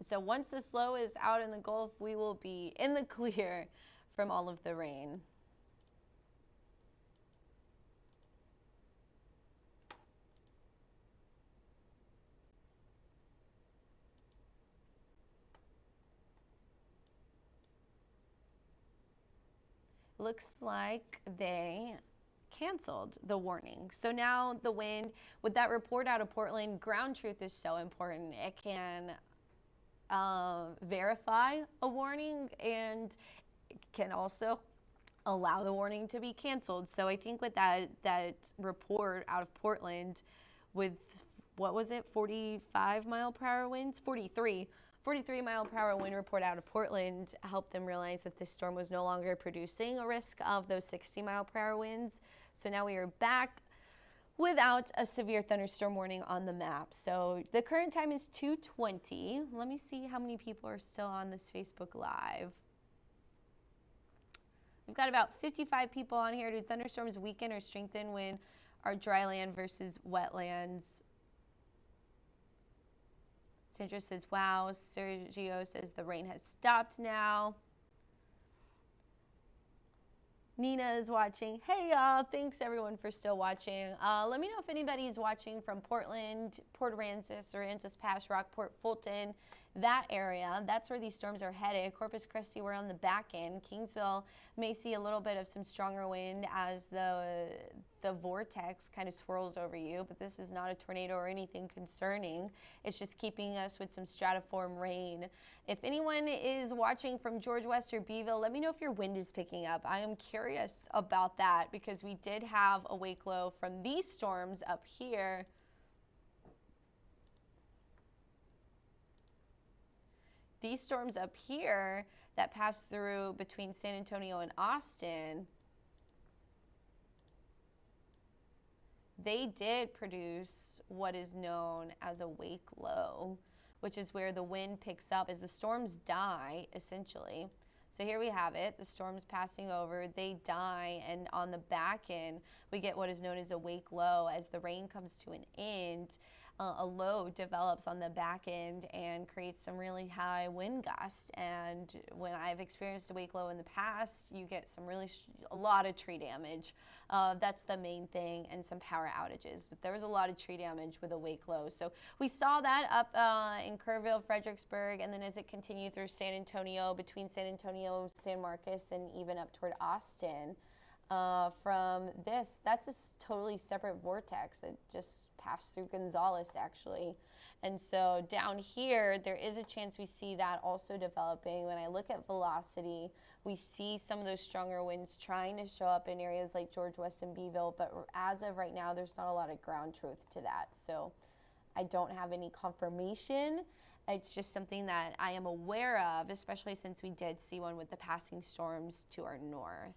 So once this low is out in the Gulf, we will be in the clear from all of the rain. Looks like they canceled the warning. So now the wind, with that report out of Portland, ground truth is so important. It can verify a warning, and it can also allow the warning to be canceled. So I think with that report out of Portland with, what was it, 45-mile-per-hour winds? 43 mile-per-hour wind report out of Portland helped them realize that this storm was no longer producing a risk of those 60-mile-per-hour winds. So now we are back without a severe thunderstorm warning on the map. So the current time is 2:20. Let me see how many people are still on this Facebook Live. We've got about 55 people on here. Do thunderstorms weaken or strengthen when our dry land versus wetlands? Sandra says, wow. Sergio says the rain has stopped now. Nina is watching. Hey, y'all. Thanks, everyone, for still watching. Let me know if anybody's watching from Portland, Port Aransas, Aransas Pass, Rockport, Fulton, that area. That's where these storms are headed. Corpus Christi, we're on the back end. Kingsville may see a little bit of some stronger wind as the vortex kind of swirls over you, but this is not a tornado or anything concerning. It's just keeping us with some stratiform rain. If anyone is watching from George West or Beeville, let me know if your wind is picking up. I am curious about that because we did have a wake low from these storms up here. These storms up here that passed through between San Antonio and Austin, they did produce what is known as a wake low, which is where the wind picks up as the storms die, essentially. So here we have it, the storms passing over, they die, and on the back end, we get what is known as a wake low. As the rain comes to an end, a low develops on the back end and creates some really high wind gusts. And when I've experienced a wake low in the past, you get some really a lot of tree damage. That's the main thing, and some power outages. But there was a lot of tree damage with a wake low. So we saw that up in Kerrville, Fredericksburg, and then as it continued through San Antonio, between San Antonio, San Marcos, and even up toward Austin. From this, that's a totally separate vortex. It just passed through Gonzales, actually. And so down here, there is a chance we see that also developing. When I look at velocity, we see some of those stronger winds trying to show up in areas like George West and Beeville, but as of right now, there's not a lot of ground truth to that. So I don't have any confirmation. It's just something that I am aware of, especially since we did see one with the passing storms to our north.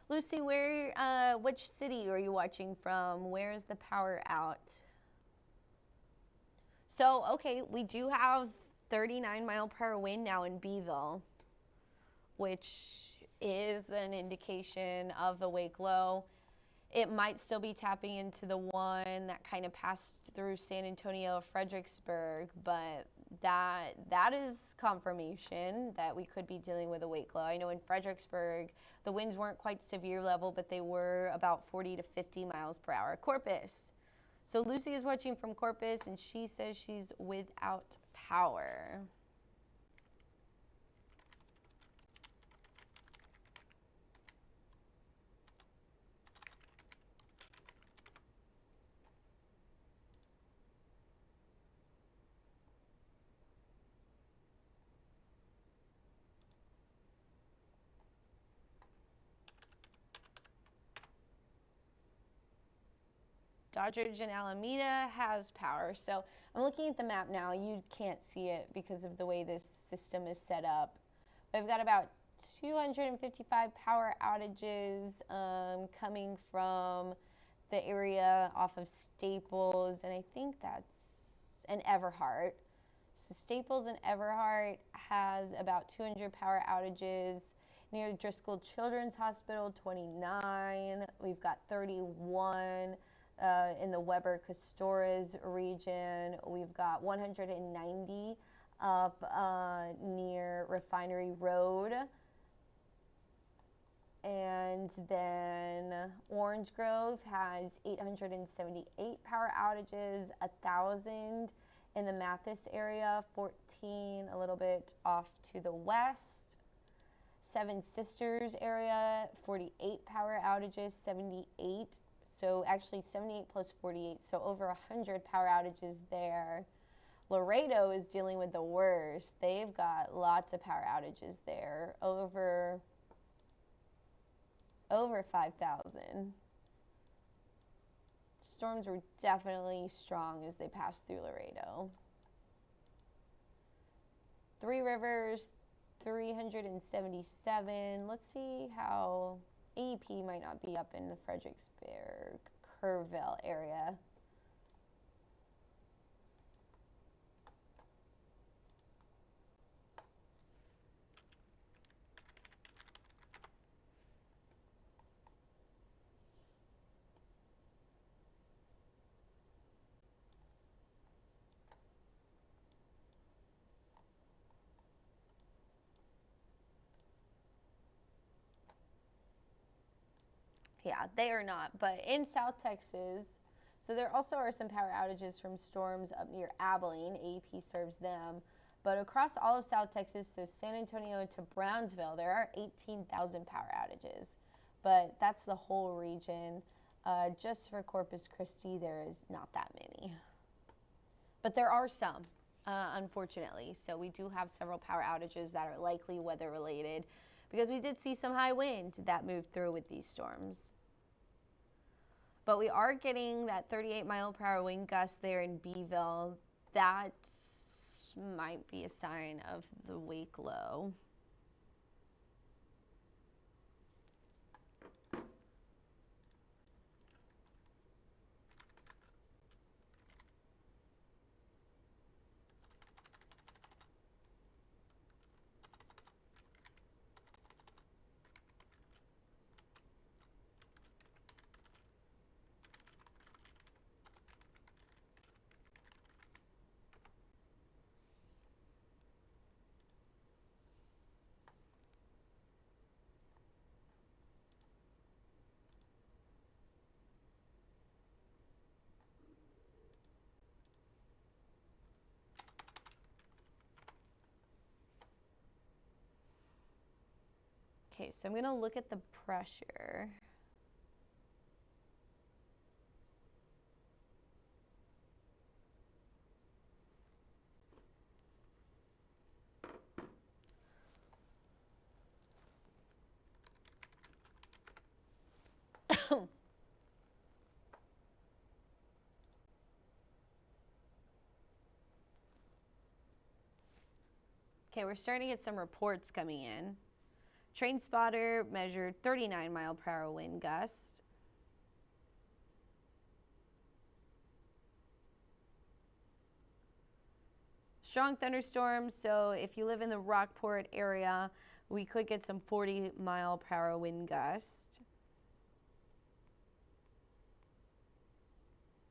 Lucy, which city are you watching from? Where is the power out? So, okay, we do have 39-mile-per-hour wind now in Beeville, which is an indication of a wake low. It might still be tapping into the one that kind of passed through San Antonio, Fredericksburg, but that is confirmation that we could be dealing with a wake low. I know in Fredericksburg, the winds weren't quite severe level, but they were about 40 to 50 miles per hour. Corpus. So Lucy is watching from Corpus, and she says she's without power. Doddridge and Alameda has power. So I'm looking at the map now. You can't see it because of the way this system is set up. We've got about 255 power outages coming from the area off of Staples, and I think that's an Everhart. So Staples and Everhart has about 200 power outages. Near Driscoll Children's Hospital, 29. We've got 31. In the Weber-Castores region, we've got 190 up near Refinery Road. And then Orange Grove has 878 power outages, 1,000 in the Mathis area, 14 a little bit off to the west. Seven Sisters area, 48 power outages, 78. So actually 78 plus 48, so over 100 power outages there. Laredo is dealing with the worst. They've got lots of power outages there, over 5,000. Storms were definitely strong as they passed through Laredo. Three Rivers, 377. Let's see how AEP might not be up in the Fredericksburg, Kerrville area. Yeah, they are not. But in South Texas, so there also are some power outages from storms up near Abilene. AEP serves them. But across all of South Texas, so San Antonio to Brownsville, there are 18,000 power outages. But that's the whole region. Just for Corpus Christi, there is not that many. But there are some, unfortunately. So we do have several power outages that are likely weather related because we did see some high wind that moved through with these storms. But we are getting that 38-mile-per-hour wind gust there in Beeville. That might be a sign of the wake low. Okay, so I'm going to look at the pressure. Okay, we're starting to get some reports coming in. Train spotter measured 39-mile-per-hour wind gust. Strong thunderstorms, so if you live in the Rockport area, we could get some 40-mile-per-hour wind gust.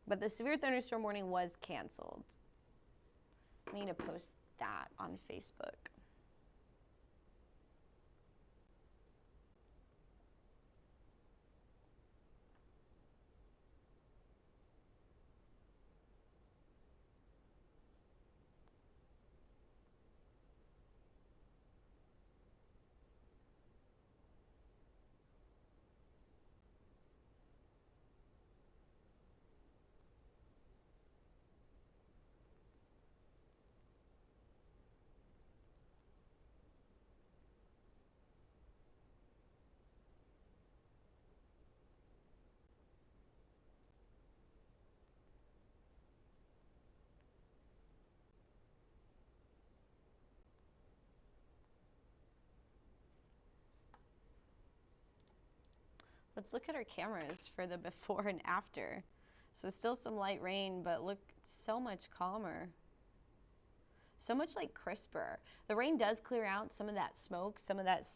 But the severe thunderstorm warning was canceled. I need to post that on Facebook. Let's look at our cameras for the before and after. So still some light rain, but look, so much calmer. So much like crisper. The rain does clear out some of that smoke, some of that,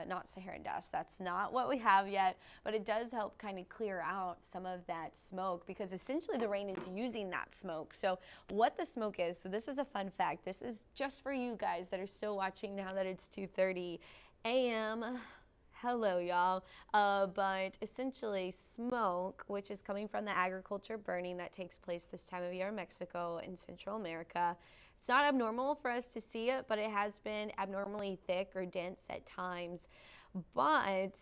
not Saharan dust. That's not what we have yet, but it does help kind of clear out some of that smoke because essentially the rain is using that smoke. So what the smoke is, so this is a fun fact. This is just for you guys that are still watching now that it's 2:30 a.m. Hello, y'all. But essentially smoke, which is coming from the agriculture burning that takes place this time of year in Mexico and Central America. It's not abnormal for us to see it, but it has been abnormally thick or dense at times. But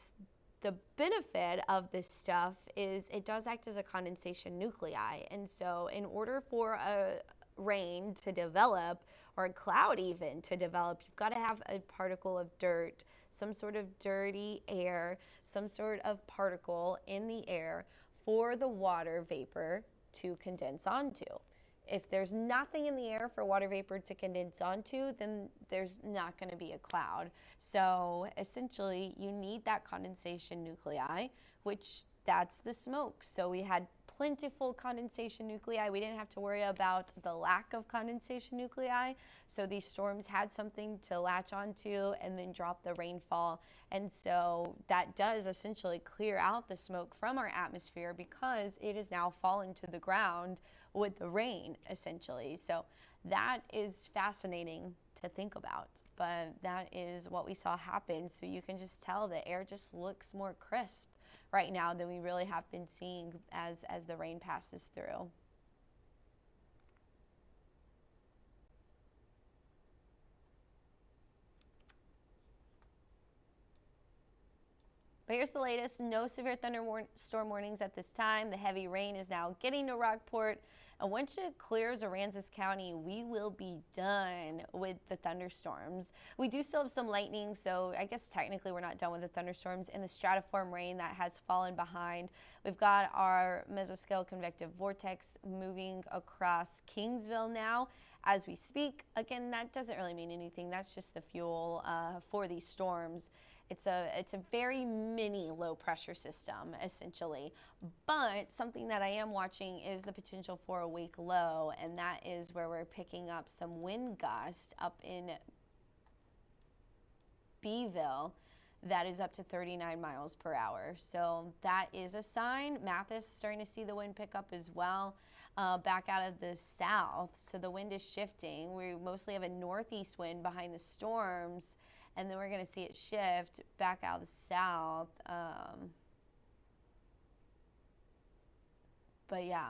the benefit of this stuff is it does act as a condensation nuclei. And so in order for a rain to develop, or a cloud even to develop, you've got to have a particle of dirt, some sort of dirty air, some sort of particle in the air for the water vapor to condense onto. If there's nothing in the air for water vapor to condense onto, then there's not going to be a cloud. So essentially, you need that condensation nuclei, which that's the smoke. So we had plentiful condensation nuclei. We didn't have to worry about the lack of condensation nuclei. So these storms had something to latch onto and then drop the rainfall. And so that does essentially clear out the smoke from our atmosphere because it is now fallen to the ground with the rain, essentially. So that is fascinating to think about, but that is what we saw happen. So you can just tell the air just looks more crisp right now than we really have been seeing as the rain passes through. But here's the latest. No severe thunderstorm warnings at this time. The heavy rain is now getting to Rockport. And once it clears Aransas County, we will be done with the thunderstorms. We do still have some lightning, so I guess technically we're not done with the thunderstorms. And the stratiform rain that has fallen behind. We've got our mesoscale convective vortex moving across Kingsville now as we speak. Again, that doesn't really mean anything. That's just the fuel for these storms. It's a very mini low pressure system, essentially. But something that I am watching is the potential for a wake low, and that is where we're picking up some wind gust up in Beeville that is up to 39 miles per hour. So that is a sign. Mathis starting to see the wind pick up as well. Back out of the south, so the wind is shifting. We mostly have a northeast wind behind the storms, and then we're going to see it shift back out the south. But yeah.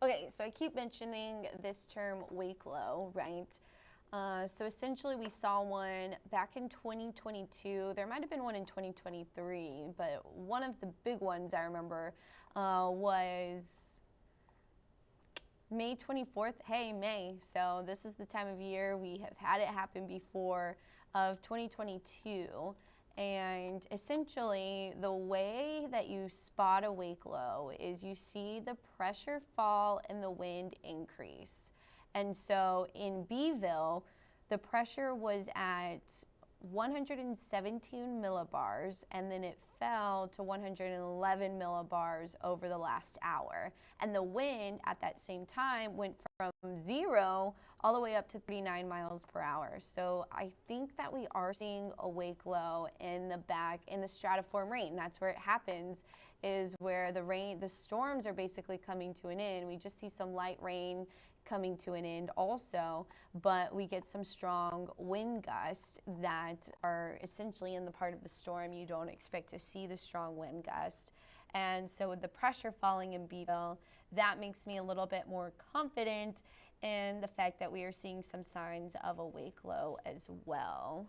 Okay, so I keep mentioning this term wake low, right? So essentially we saw one back in 2022. There might have been one in 2023, but one of the big ones I remember was May 24th. Hey, May. So this is the time of year we have had it happen before, of 2022. And essentially, the way that you spot a wake low is you see the pressure fall and the wind increase. And so in Beeville, the pressure was at 117 millibars, and then it fell to 111 millibars over the last hour. And the wind at that same time went from 0 all the way up to 39 miles per hour. So I think that we are seeing a wake low in the stratiform rain. That's where it happens, is where the storms are basically coming to an end. We just see some light rain coming to an end also, but we get some strong wind gusts that are essentially in the part of the storm you don't expect to see the strong wind gust. And so with the pressure falling in Beeville, that makes me a little bit more confident in the fact that we are seeing some signs of a wake low as well.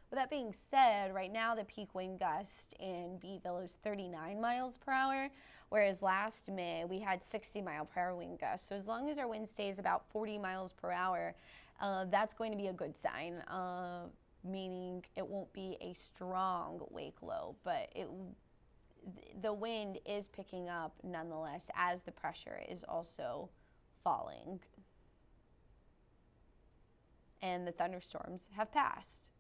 With that being said, right now the peak wind gust in Beeville is 39 miles per hour, whereas last May we had 60-mile-per-hour wind gusts. So as long as our wind stays about 40 miles per hour, that's going to be a good sign, meaning it won't be a strong wake low, but the wind is picking up nonetheless as the pressure is also falling. And the thunderstorms have passed.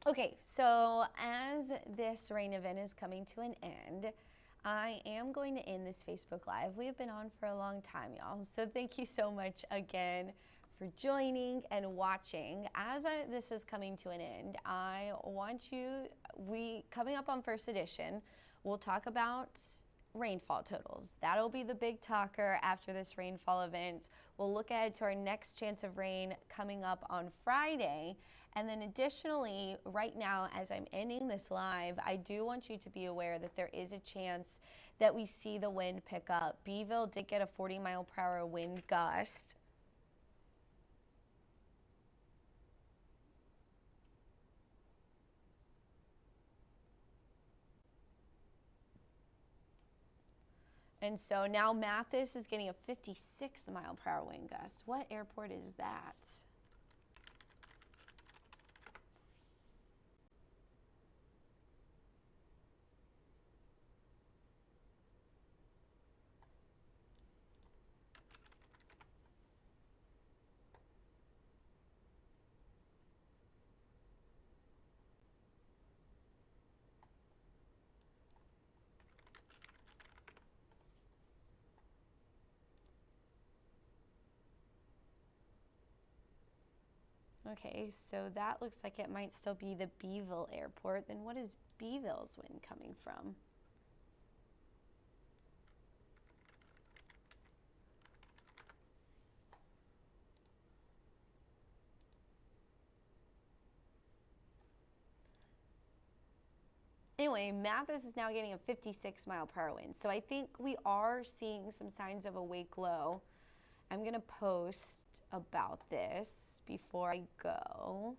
Okay, so as this rain event is coming to an end, I am going to end this Facebook Live. We have been on for a long time, y'all. So thank you so much again for joining and watching. As this is coming to an end, I want you, coming up on First Edition, we'll talk about rainfall totals. That'll be the big talker after this rainfall event. We'll look ahead to our next chance of rain coming up on Friday. And then additionally, right now, as I'm ending this live, I do want you to be aware that there is a chance that we see the wind pick up. Beeville did get a 40-mile-per-hour wind gust. And so now Mathis is getting a 56-mile-per-hour wind gust. What airport is that? Okay, so that looks like it might still be the Beeville Airport. Then what is Beeville's wind coming from? Anyway, Mathis is now getting a 56-mile-per-hour wind. So I think we are seeing some signs of a wake low. I'm going to post about this before I go.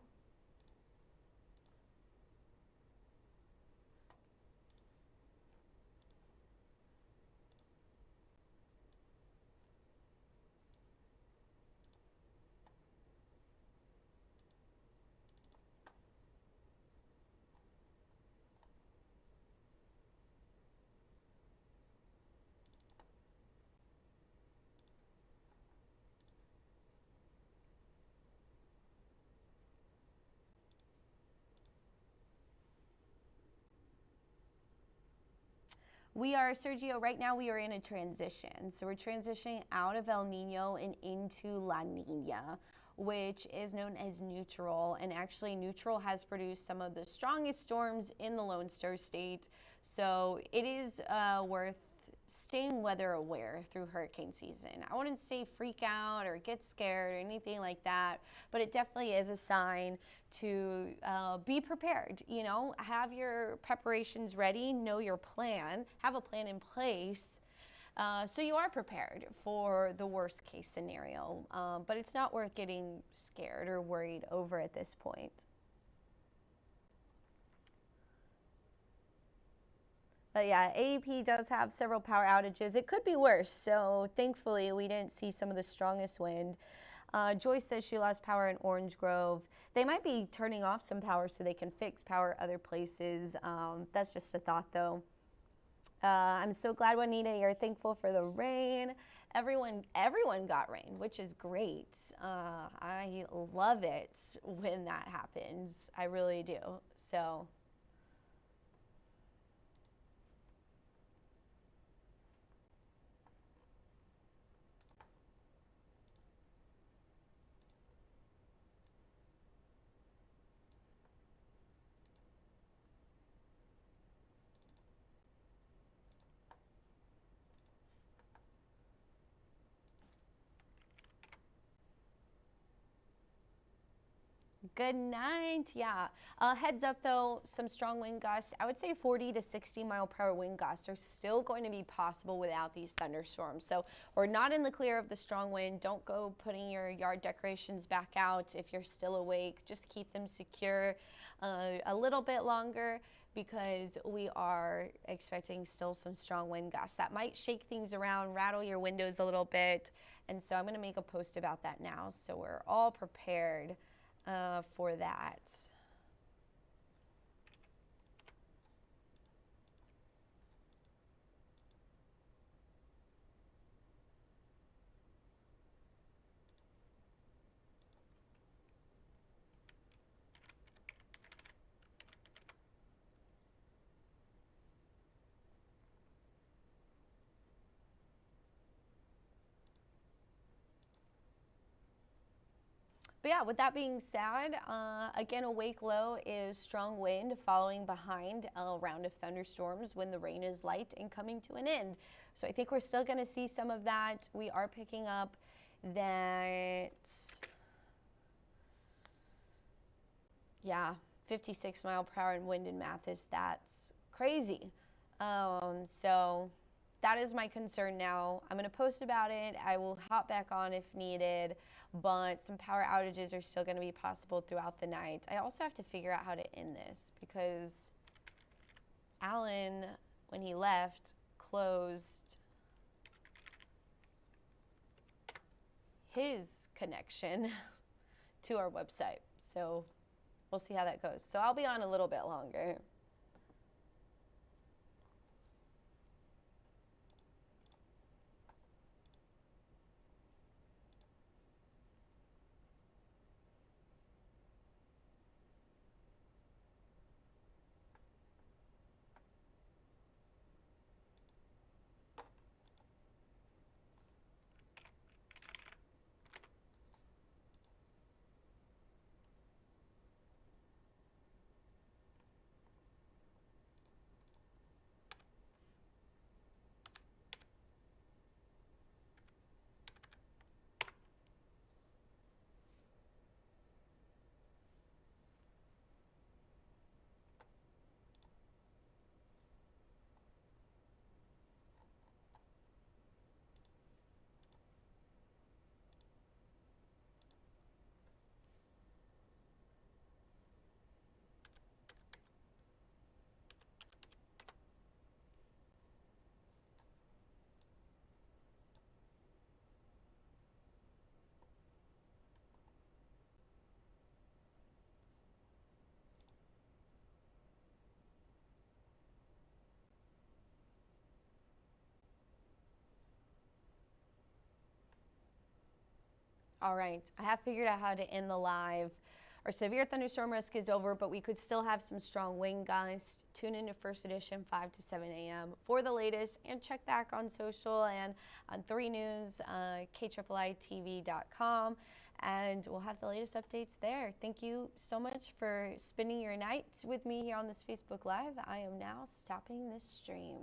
We are, Sergio, right now we are in a transition. So we're transitioning out of El Nino and into La Nina, which is known as neutral. And actually neutral has produced some of the strongest storms in the Lone Star State. So it is worth staying weather aware through hurricane season. I wouldn't say freak out or get scared or anything like that, but it definitely is a sign to be prepared. You know, have your preparations ready, know your plan, have a plan in place so you are prepared for the worst case scenario. But it's not worth getting scared or worried over at this point. But yeah, AEP does have several power outages. It could be worse, so thankfully we didn't see some of the strongest wind. Joyce says she lost power in Orange Grove. They might be turning off some power so they can fix power other places. That's just a thought, though. I'm so glad, Juanita, you're thankful for the rain. Everyone got rain, which is great. I love it when that happens. I really do. So. Good night. Yeah. Heads up though, some strong wind gusts. I would say 40 to 60 mile per hour wind gusts are still going to be possible without these thunderstorms. So we're not in the clear of the strong wind. Don't go putting your yard decorations back out if you're still awake. Just keep them secure a little bit longer because we are expecting still some strong wind gusts that might shake things around, rattle your windows a little bit. And so I'm going to make a post about that now so we're all prepared for that. But yeah, with that being said, again, a wake low is strong wind following behind a round of thunderstorms when the rain is light and coming to an end. So I think we're still going to see some of that. We are picking up that, yeah, 56 mile per hour in wind in Mathis. That's crazy. So that is my concern now. I'm going to post about it. I will hop back on if needed, but some power outages are still going to be possible throughout the night. I also have to figure out how to end this because Alan, when he left, closed his connection to our website. So we'll see how that goes. So I'll be on a little bit longer. All right, I have figured out how to end the live. Our severe thunderstorm risk is over, but we could still have some strong wind gusts. Tune into First Edition 5 to 7 a.m. for the latest, and check back on social and on 3 News, KIIITV.com, and we'll have the latest updates there. Thank you so much for spending your night with me here on this Facebook Live. I am now stopping this stream.